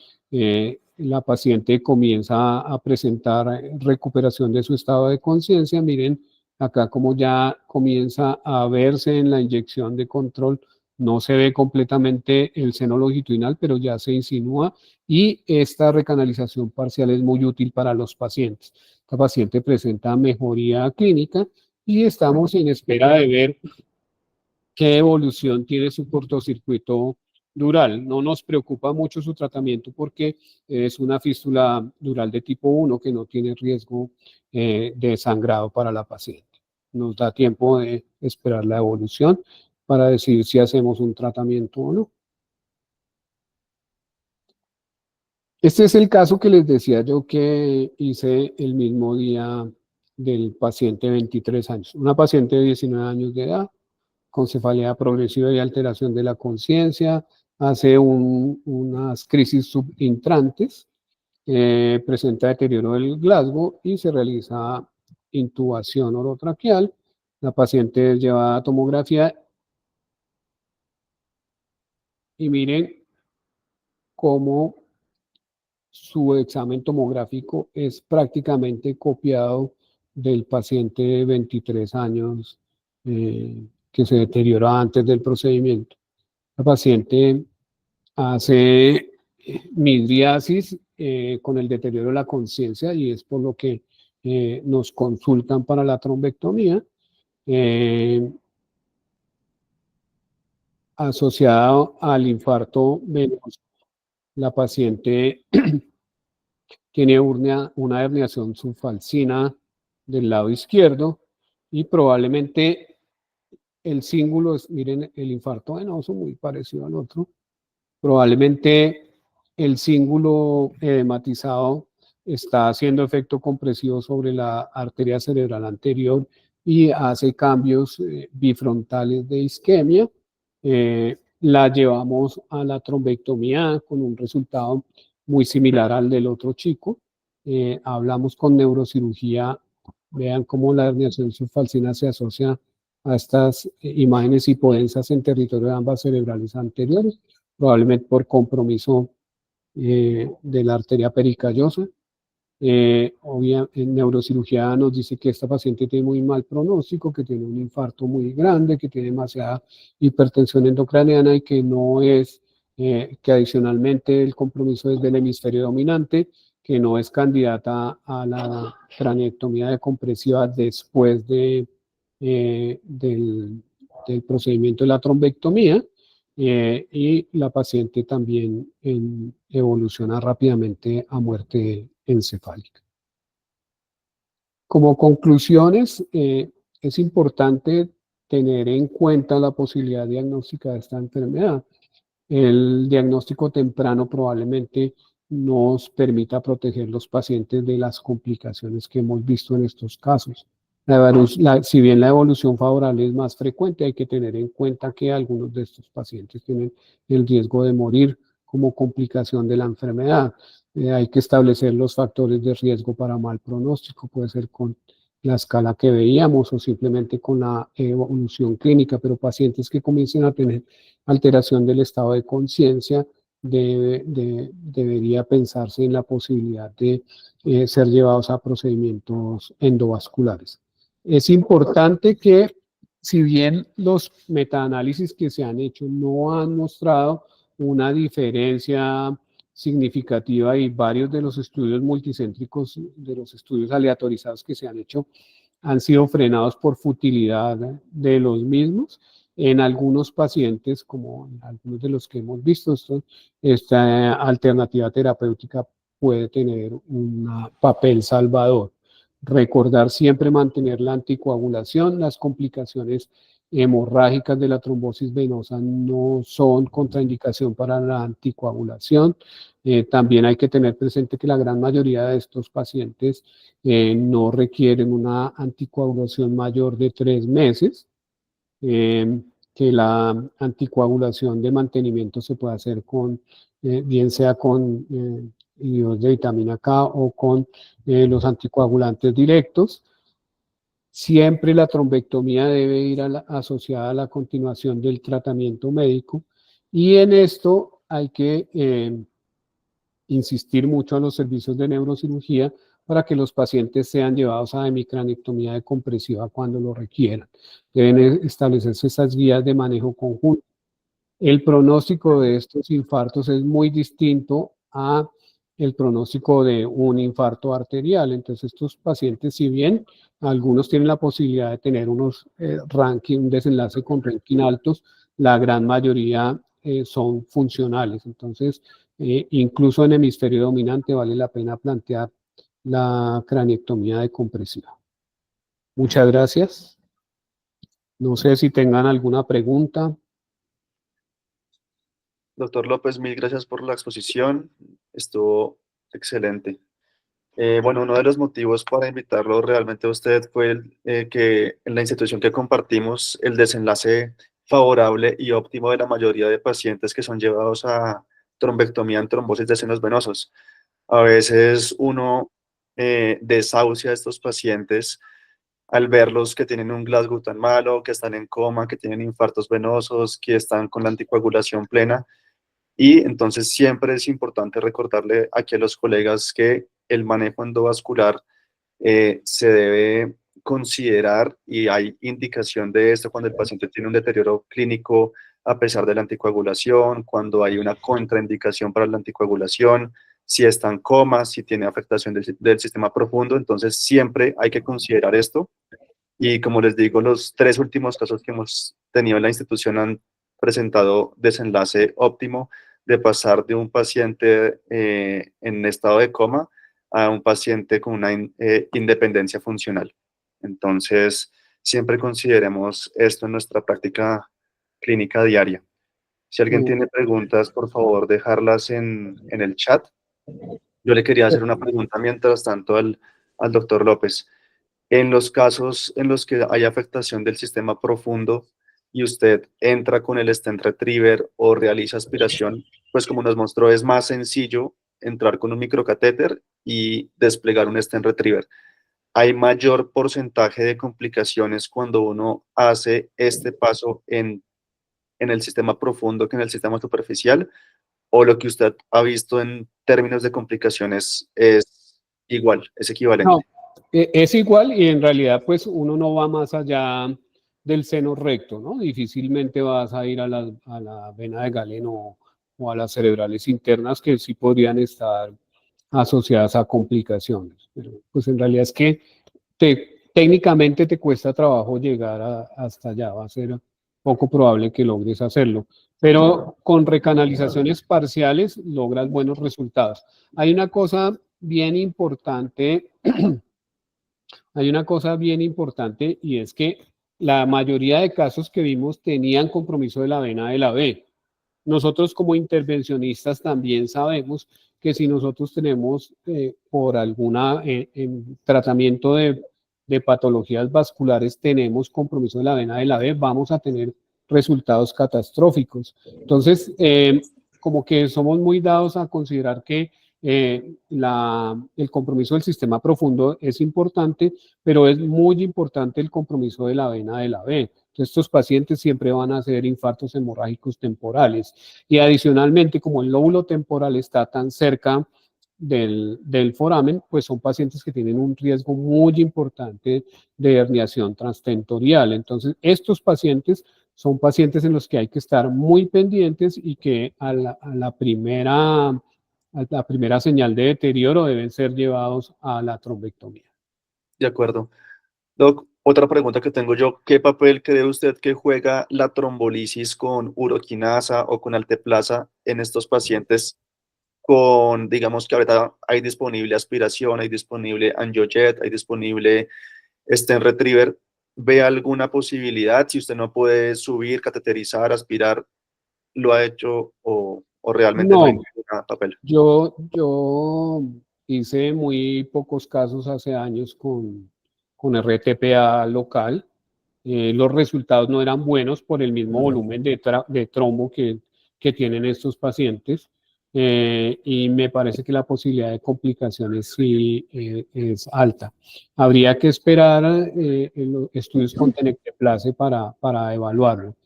La paciente comienza a presentar recuperación de su estado de conciencia. Miren acá como ya comienza a verse en la inyección de control. No se ve completamente el seno longitudinal, pero ya se insinúa y esta recanalización parcial es muy útil para los pacientes. Esta paciente presenta mejoría clínica y estamos en espera de ver qué evolución tiene su cortocircuito dural. No nos preocupa mucho su tratamiento porque es una fístula dural de tipo 1 que no tiene riesgo de sangrado para la paciente. Nos da tiempo de esperar la evolución para decidir si hacemos un tratamiento o no. Este es el caso que les decía yo que hice el mismo día del paciente de 23 años. Una paciente de 19 años de edad, con cefalea progresiva y alteración de la conciencia, hace unas crisis subintrantes, presenta deterioro del Glasgow y se realiza intubación orotraqueal. La paciente es llevada a tomografía y miren cómo su examen tomográfico es prácticamente copiado del paciente de 23 años que se deterioró antes del procedimiento. La paciente hace midriasis con el deterioro de la conciencia y es por lo que nos consultan para la trombectomía asociada al infarto venoso. La paciente tiene una herniación subfalcina del lado izquierdo y probablemente el cíngulo, miren el infarto venoso muy parecido al otro, probablemente el cíngulo edematizado está haciendo efecto compresivo sobre la arteria cerebral anterior y hace cambios bifrontales de isquemia. La llevamos a la trombectomía con un resultado muy similar al del otro chico. Hablamos con neurocirugía, vean cómo la herniación subfalcina se asocia a estas imágenes hipodensas en territorio de ambas cerebrales anteriores, probablemente por compromiso de la arteria pericallosa. En neurocirugía nos dice que esta paciente tiene muy mal pronóstico, que tiene un infarto muy grande, que tiene demasiada hipertensión endocraniana y que no es, que adicionalmente el compromiso es del hemisferio dominante, que no es candidata a la craneectomía decompresiva después del procedimiento de la trombectomía. Y la paciente también evoluciona rápidamente a muerte encefálica. Como conclusiones, es importante tener en cuenta la posibilidad diagnóstica de esta enfermedad. El diagnóstico temprano probablemente nos permita proteger los pacientes de las complicaciones que hemos visto en estos casos. Si bien la evolución favorable es más frecuente, hay que tener en cuenta que algunos de estos pacientes tienen el riesgo de morir como complicación de la enfermedad. Hay que establecer los factores de riesgo para mal pronóstico, puede ser con la escala que veíamos o simplemente con la evolución clínica, pero pacientes que comiencen a tener alteración del estado de conciencia, debería pensarse en la posibilidad de ser llevados a procedimientos endovasculares. Es importante que, si bien los metaanálisis que se han hecho no han mostrado una diferencia significativa y varios de los estudios multicéntricos, de los estudios aleatorizados que se han hecho, han sido frenados por futilidad de los mismos. En algunos pacientes, como en algunos de los que hemos visto, esta alternativa terapéutica puede tener un papel salvador. Recordar siempre mantener la anticoagulación. Las complicaciones hemorrágicas de la trombosis venosa no son contraindicación para la anticoagulación. También hay que tener presente que la gran mayoría de estos pacientes no requieren una anticoagulación mayor de 3 meses, que la anticoagulación de mantenimiento se puede hacer con, bien sea con inhibidores de vitamina K o con los anticoagulantes directos. Siempre la trombectomía debe ir asociada a la continuación del tratamiento médico, y en esto hay que insistir mucho a los servicios de neurocirugía para que los pacientes sean llevados a hemicranectomía decompresiva cuando lo requieran. Deben establecerse esas guías de manejo conjunto. El pronóstico de estos infartos es muy distinto a el pronóstico de un infarto arterial. Entonces, estos pacientes, si bien algunos tienen la posibilidad de tener unos un desenlace con ranking altos, la gran mayoría son funcionales. Entonces, incluso en hemisferio dominante vale la pena plantear la craniectomía decompresiva. Muchas gracias. No sé si tengan alguna pregunta. Doctor López, mil gracias por la exposición. Estuvo excelente. Bueno, uno de los motivos para invitarlo realmente a usted fue que en la institución que compartimos el desenlace favorable y óptimo de la mayoría de pacientes que son llevados a trombectomía en trombosis de senos venosos. A veces uno desahucia a estos pacientes al verlos que tienen un Glasgow tan malo, que están en coma, que tienen infartos venosos, que están con la anticoagulación plena. Y entonces siempre es importante recordarle aquí a los colegas que el manejo endovascular se debe considerar, y hay indicación de esto cuando el paciente tiene un deterioro clínico a pesar de la anticoagulación, cuando hay una contraindicación para la anticoagulación, si está en coma, si tiene afectación del sistema profundo. Entonces siempre hay que considerar esto. Y como les digo, los 3 últimos casos que hemos tenido en la institución han presentado desenlace óptimo de pasar de un paciente en estado de coma a un paciente con una independencia funcional. Entonces, siempre consideremos esto en nuestra práctica clínica diaria. Si alguien tiene preguntas, por favor, dejarlas en el chat. Yo le quería hacer una pregunta mientras tanto al doctor López. En los casos en los que hay afectación del sistema profundo y usted entra con el stent retriever o realiza aspiración, pues como nos mostró, es más sencillo entrar con un microcatéter y desplegar un stent retriever. Hay mayor porcentaje de complicaciones cuando uno hace este paso en el sistema profundo que en el sistema superficial, o lo que usted ha visto en términos de complicaciones es igual, es equivalente. No, es igual, y en realidad pues uno no va más allá del seno recto, ¿no? Difícilmente vas a ir a la vena de Galeno o a las cerebrales internas, que sí podrían estar asociadas a complicaciones. Pero pues en realidad es que técnicamente te cuesta trabajo llegar hasta allá, va a ser poco probable que logres hacerlo. Pero con recanalizaciones parciales logras buenos resultados. Hay una cosa bien importante, y es que la mayoría de casos que vimos tenían compromiso de la vena de la B. Nosotros como intervencionistas también sabemos que si nosotros tenemos por alguna tratamiento de patologías vasculares, tenemos compromiso de la vena de la B, vamos a tener resultados catastróficos. Entonces, como que somos muy dados a considerar que el compromiso del sistema profundo es importante, pero es muy importante el compromiso de la vena de la B. Entonces, estos pacientes siempre van a hacer infartos hemorrágicos temporales. Y adicionalmente, como el lóbulo temporal está tan cerca del foramen, pues son pacientes que tienen un riesgo muy importante de herniación transtentorial. Entonces, estos pacientes son pacientes en los que hay que estar muy pendientes y que a la primera señal de deterioro deben ser llevados a la trombectomía. De acuerdo. Doc, otra pregunta que tengo yo, ¿qué papel cree usted que juega la trombolisis con uroquinasa o con alteplasa en estos pacientes con, digamos que ahorita hay disponible aspiración, hay disponible angiojet, hay disponible stent retriever, ¿ve alguna posibilidad? Si usted no puede subir, cateterizar, aspirar, ¿lo ha hecho o realmente no hay No, ningún papel? yo hice muy pocos casos hace años con RTPA local. Los resultados no eran buenos por el mismo volumen de trombo que tienen estos pacientes. Y me parece que la posibilidad de complicaciones sí es alta. Habría que esperar en los estudios con tenecteplase para evaluarlo,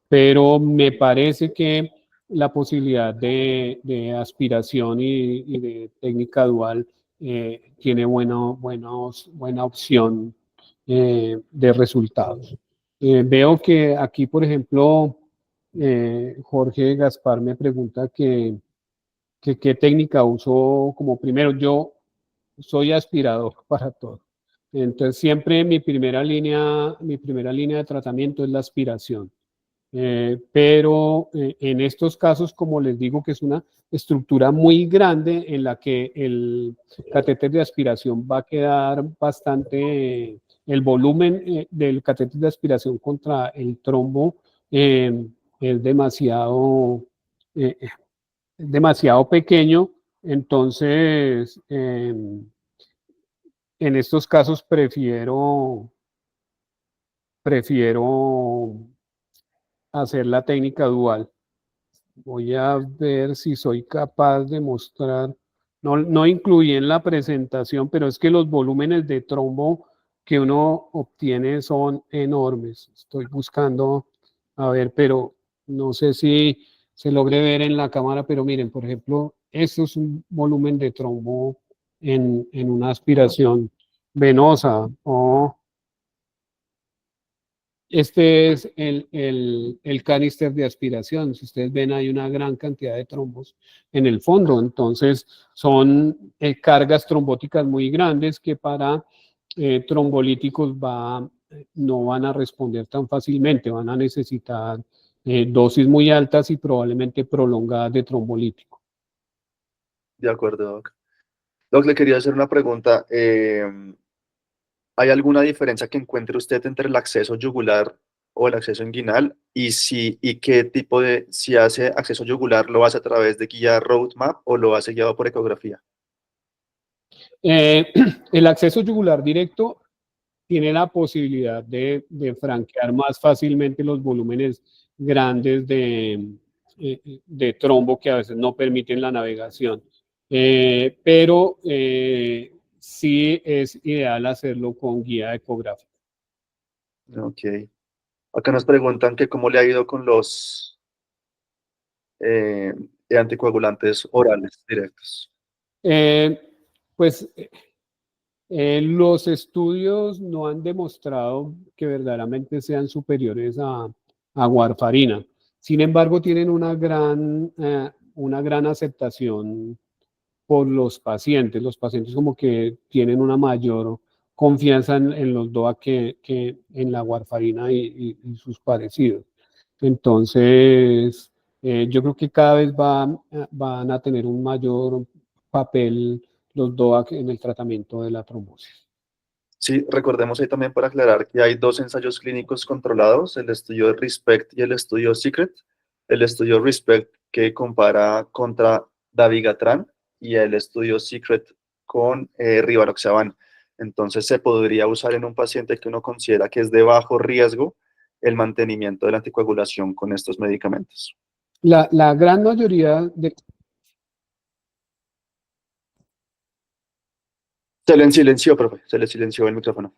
pero me parece que la posibilidad de aspiración y de técnica dual tiene buena opción de resultados. Veo que aquí, por ejemplo, Jorge Gaspar me pregunta que qué técnica uso como primero. Yo soy aspirador para todo. Entonces, siempre mi primera línea de tratamiento es la aspiración. Pero en estos casos, como les digo, que es una estructura muy grande en la que el catéter de aspiración va a quedar bastante, el volumen del catéter de aspiración contra el trombo es eh, demasiado pequeño. Entonces, en estos casos prefiero hacer la técnica dual. Voy a ver si soy capaz de mostrar. No incluí en la presentación, pero es que los volúmenes de trombo que uno obtiene son enormes. Estoy buscando, a ver, pero no sé si se logre ver en la cámara, pero miren, por ejemplo, esto es un volumen de trombo en una aspiración venosa o este es el canister de aspiración. Si ustedes ven, hay una gran cantidad de trombos en el fondo. Entonces, son cargas trombóticas muy grandes que para trombolíticos no van a responder tan fácilmente. Van a necesitar dosis muy altas y probablemente prolongadas de trombolítico. De acuerdo, Doc. Doc, le quería hacer una pregunta. ¿Hay alguna diferencia que encuentre usted entre el acceso yugular o el acceso inguinal? Y qué tipo si hace acceso yugular, ¿lo hace a través de guía roadmap o lo hace guiado por ecografía? El acceso yugular directo tiene la posibilidad de franquear más fácilmente los volúmenes grandes de trombo que a veces no permiten la navegación. Pero sí es ideal hacerlo con guía ecográfica. Ok. Acá nos preguntan que cómo le ha ido con los eh, anticoagulantes orales directos. Eh, pues los estudios no han demostrado que verdaderamente sean superiores a warfarina. Sin embargo, tienen una gran aceptación por los pacientes. Los pacientes como que tienen una mayor confianza en los DOA que en la warfarina y sus parecidos. Entonces, yo creo que cada vez van a tener un mayor papel los DOAC en el tratamiento de la trombosis. Sí, recordemos ahí también para aclarar que hay dos ensayos clínicos controlados, el estudio RESPECT y el estudio SECRET. El estudio RESPECT que compara contra dabigatran y el estudio SECRET con rivaroxaban. Entonces se podría usar en un paciente que uno considera que es de bajo riesgo el mantenimiento de la anticoagulación con estos medicamentos. La gran mayoría de... Se le silenció, profe, se le silenció el micrófono.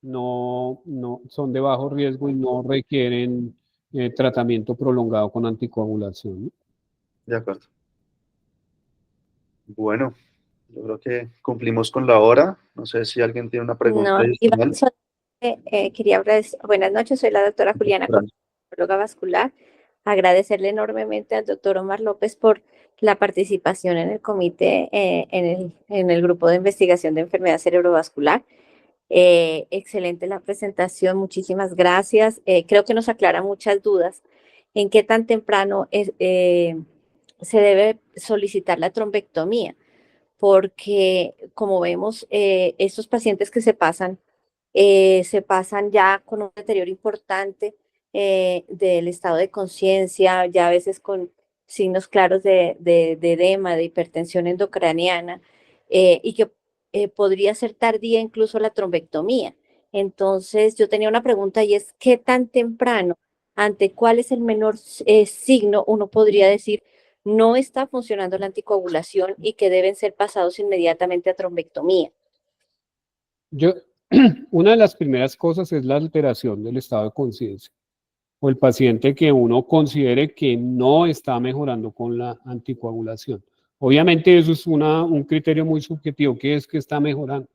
no son de bajo riesgo y no requieren tratamiento prolongado con anticoagulación, ¿no? De acuerdo. Bueno, yo creo que cumplimos con la hora. No sé si alguien tiene una pregunta No, adicional. quería agradecer, buenas noches, soy la doctora Juliana, psicóloga vascular. Agradecerle enormemente al doctor Omar López por la participación en el comité, en el grupo de investigación de enfermedad cerebrovascular. Excelente la presentación, muchísimas gracias. Creo que nos aclara muchas dudas en qué tan temprano se debe solicitar la trombectomía, porque como vemos, estos pacientes que se pasan ya con un deterioro importante del estado de conciencia, ya a veces con signos claros de edema, de hipertensión endocraniana, y que podría ser tardía incluso la trombectomía. Entonces, yo tenía una pregunta y es, ¿qué tan temprano, ante cuál es el menor signo, uno podría decir, no está funcionando la anticoagulación y que deben ser pasados inmediatamente a trombectomía? Yo, una de las primeras cosas es la alteración del estado de conciencia o el paciente que uno considere que no está mejorando con la anticoagulación. Obviamente eso es un criterio muy subjetivo, que es que está mejorando,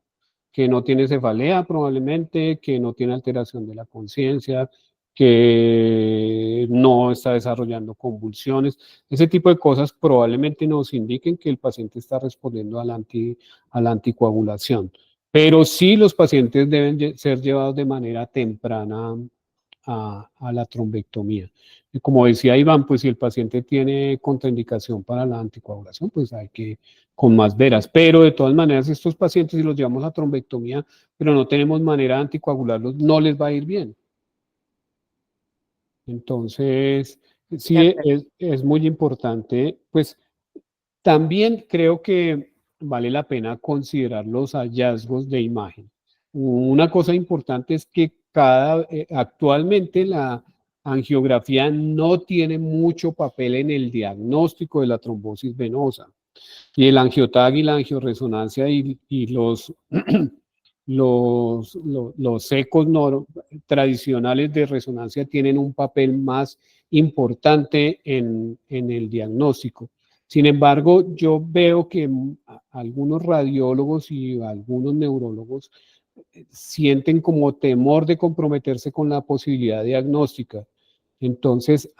que no tiene cefalea probablemente, que no tiene alteración de la conciencia, que no está desarrollando convulsiones. Ese tipo de cosas probablemente nos indiquen que el paciente está respondiendo a la anticoagulación. Pero sí los pacientes deben ser llevados de manera temprana a la trombectomía. Y como decía Iván, pues si el paciente tiene contraindicación para la anticoagulación, pues hay que con más veras. Pero de todas maneras, estos pacientes, si los llevamos a trombectomía, pero no tenemos manera de anticoagularlos, no les va a ir bien. Entonces, sí es muy importante, pues también creo que vale la pena considerar los hallazgos de imagen. Una cosa importante es que actualmente la angiografía no tiene mucho papel en el diagnóstico de la trombosis venosa. Y el angiotag y la angioresonancia y los ecos tradicionales de resonancia tienen un papel más importante en el diagnóstico. Sin embargo, yo veo que algunos radiólogos y algunos neurólogos sienten como temor de comprometerse con la posibilidad diagnóstica. Entonces,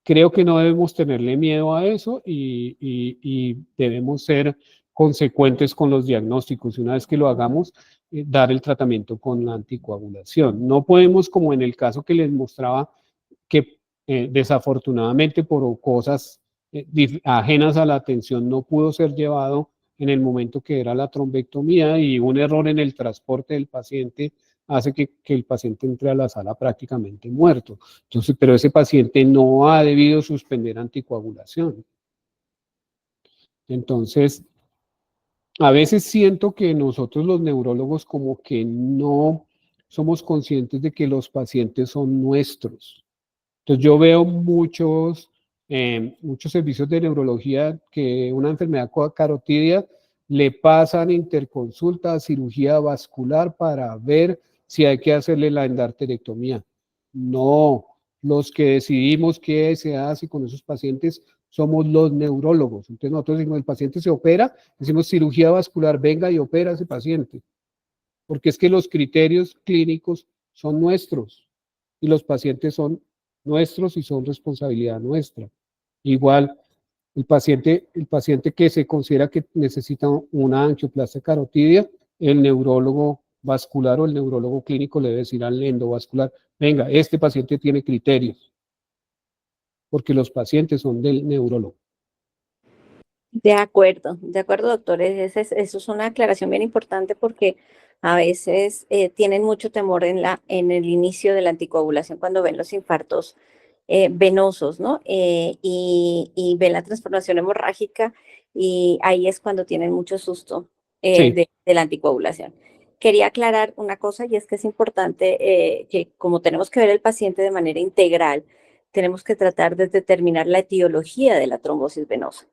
creo que no debemos tenerle miedo a eso y debemos ser consecuentes con los diagnósticos. Y una vez que lo hagamos, dar el tratamiento con la anticoagulación. No podemos, como en el caso que les mostraba, que desafortunadamente por cosas ajenas a la atención no pudo ser llevado en el momento que era la trombectomía y un error en el transporte del paciente hace que el paciente entre a la sala prácticamente muerto. Entonces, pero ese paciente no ha debido suspender anticoagulación. Entonces, a veces siento que nosotros los neurólogos como que no somos conscientes de que los pacientes son nuestros. Entonces yo veo muchos servicios de neurología que una enfermedad carotidia le pasan interconsulta a cirugía vascular para ver si hay que hacerle la endarterectomía. No, los que decidimos qué se hace con esos pacientes somos los neurólogos. Entonces nosotros decimos, el paciente se opera, decimos cirugía vascular, venga y opera a ese paciente. Porque es que los criterios clínicos son nuestros y los pacientes son nuestros y son responsabilidad nuestra. Igual, el paciente que se considera que necesita una angioplastia carotidia, el neurólogo vascular o el neurólogo clínico le debe decir al endovascular, venga, este paciente tiene criterios, porque los pacientes son del neurólogo. De acuerdo, doctor. Eso es una aclaración bien importante porque a veces tienen mucho temor en el inicio de la anticoagulación cuando ven los infartos venosos, ¿no? Y ven la transformación hemorrágica y ahí es cuando tienen mucho susto Sí. de la anticoagulación. Quería aclarar una cosa y es que es importante que como tenemos que ver el paciente de manera integral, tenemos que tratar de determinar la etiología de la trombosis venosa.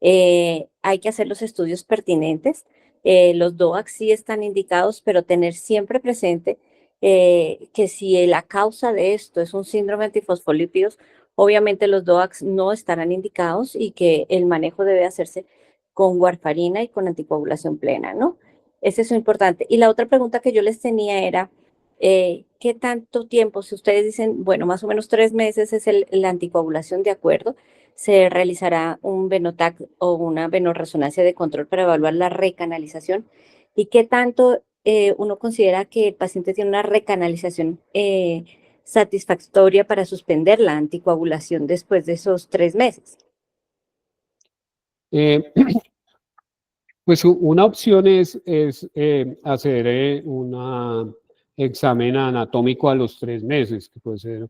Hay que hacer los estudios pertinentes. Los DOACs sí están indicados, pero tener siempre presente que si la causa de esto es un síndrome antifosfolípidos, obviamente los DOACs no estarán indicados y que el manejo debe hacerse con warfarina y con anticoagulación plena, ¿no? Eso es importante. Y la otra pregunta que yo les tenía era, ¿qué tanto tiempo? Si ustedes dicen, bueno, más o menos 3 meses es la anticoagulación, de acuerdo, se realizará un venotac o una venorresonancia de control para evaluar la recanalización. ¿Y qué tanto uno considera que el paciente tiene una recanalización satisfactoria para suspender la anticoagulación después de esos 3 meses? Pues una opción es hacer un examen anatómico a los 3 meses, que puede ser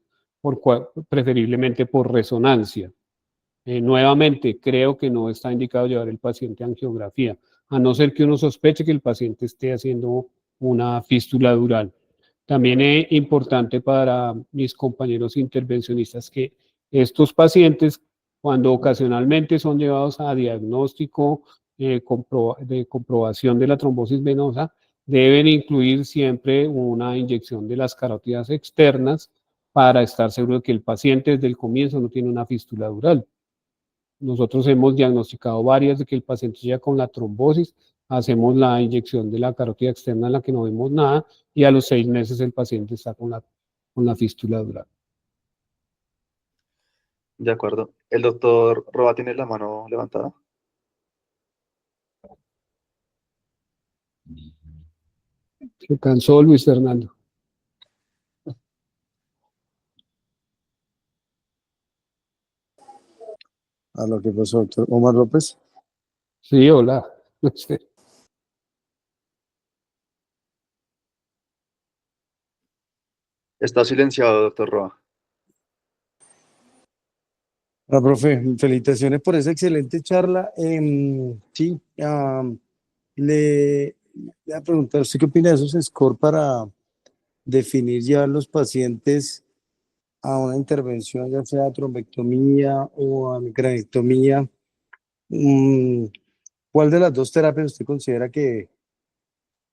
preferiblemente por resonancia. Nuevamente, creo que no está indicado llevar el paciente a angiografía, a no ser que uno sospeche que el paciente esté haciendo una fístula dural. También es importante para mis compañeros intervencionistas que estos pacientes, cuando ocasionalmente son llevados a diagnóstico de comprobación de la trombosis venosa, deben incluir siempre una inyección de las carótidas externas para estar seguro de que el paciente desde el comienzo no tiene una fístula dural. Nosotros hemos diagnosticado varias de que el paciente llega con la trombosis, hacemos la inyección de la carótida externa en la que no vemos nada y a los 6 meses el paciente está con la fístula dural. De acuerdo. ¿El doctor Roa tiene la mano levantada? Se cansó Luis Fernando. A lo que pasó, doctor Omar López. Sí, hola. Está silenciado, doctor Roa. Hola, profe, felicitaciones por esa excelente charla. Sí, le voy a preguntar, ¿usted qué opina de esos scores para definir ya los pacientes a una intervención, ya sea trombectomía o a micranectomía? ¿Cuál de las dos terapias usted considera que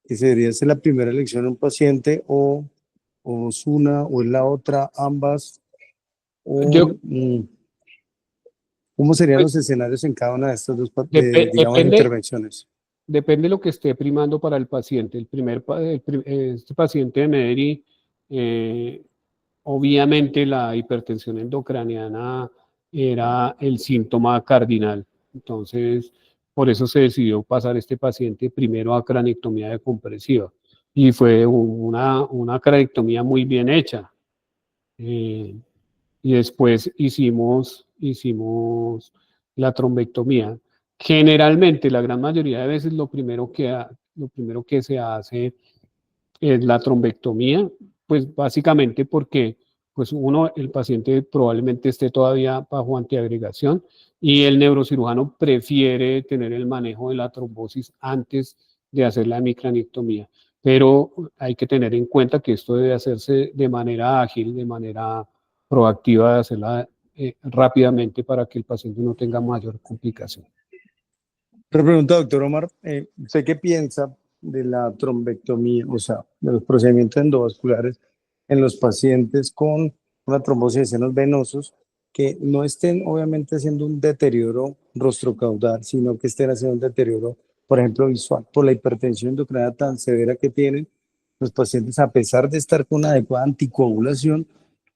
debería ser la primera elección en un paciente o es una o es la otra, ambas? Yo, ¿Cómo serían pues, los escenarios en cada una de estas dos, digamos, depende, intervenciones? depende de lo que esté primando para el paciente. Este paciente de Mederi, obviamente la hipertensión endocraniana era el síntoma cardinal. Entonces, por eso se decidió pasar este paciente primero a cranectomía decompresiva. Y fue una cranectomía muy bien hecha. Y después hicimos la trombectomía. Generalmente, la gran mayoría de veces, lo primero que se hace es la trombectomía, pues básicamente porque pues el paciente probablemente esté todavía bajo antiagregación y el neurocirujano prefiere tener el manejo de la trombosis antes de hacer la hemicranectomía. Pero hay que tener en cuenta que esto debe hacerse de manera ágil, de manera proactiva, de hacerla rápidamente para que el paciente no tenga mayor complicación. Otra pregunta, doctor Omar. ¿Usted qué piensa de la trombectomía, o sea, de los procedimientos endovasculares en los pacientes con una trombosis de senos venosos que no estén obviamente haciendo un deterioro rostrocaudal, sino que estén haciendo un deterioro, por ejemplo, visual, por la hipertensión endocrinal tan severa que tienen los pacientes, a pesar de estar con una adecuada anticoagulación?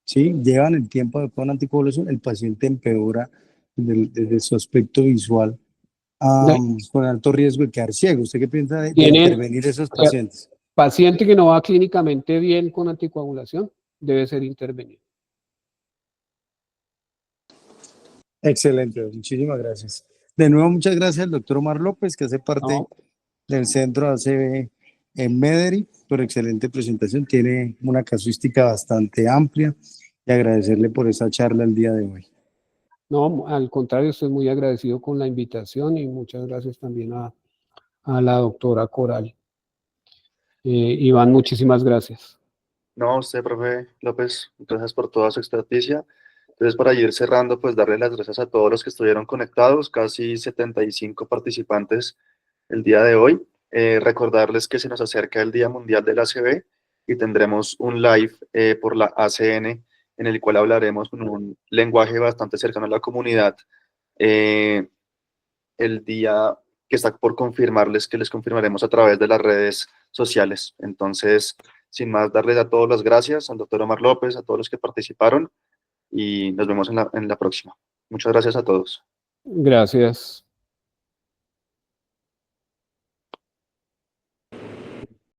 Sí, llevan el tiempo adecuado en anticoagulación, el paciente empeora desde su aspecto visual, con alto riesgo de quedar ciego. ¿Usted qué piensa de intervenir esos pacientes? Paciente que no va clínicamente bien con anticoagulación debe ser intervenido. Excelente, muchísimas gracias. De nuevo, muchas gracias al doctor Omar López, que hace parte del centro ACB en Mederi, por excelente presentación. Tiene una casuística bastante amplia y agradecerle por esa charla el día de hoy. No, al contrario, estoy muy agradecido con la invitación y muchas gracias también a la doctora Coral. Iván, muchísimas gracias. No, usted, profe López, gracias por toda su experticia. Entonces, para ir cerrando, pues darle las gracias a todos los que estuvieron conectados, casi 75 participantes el día de hoy. Recordarles que se nos acerca el Día Mundial del ACV y tendremos un live por la ACN en el cual hablaremos con un lenguaje bastante cercano a la comunidad. El día que está por confirmarles, que les confirmaremos a través de las redes sociales. Entonces, sin más, darles a todos las gracias, al doctor Omar López, a todos los que participaron y nos vemos en la próxima. Muchas gracias a todos. Gracias.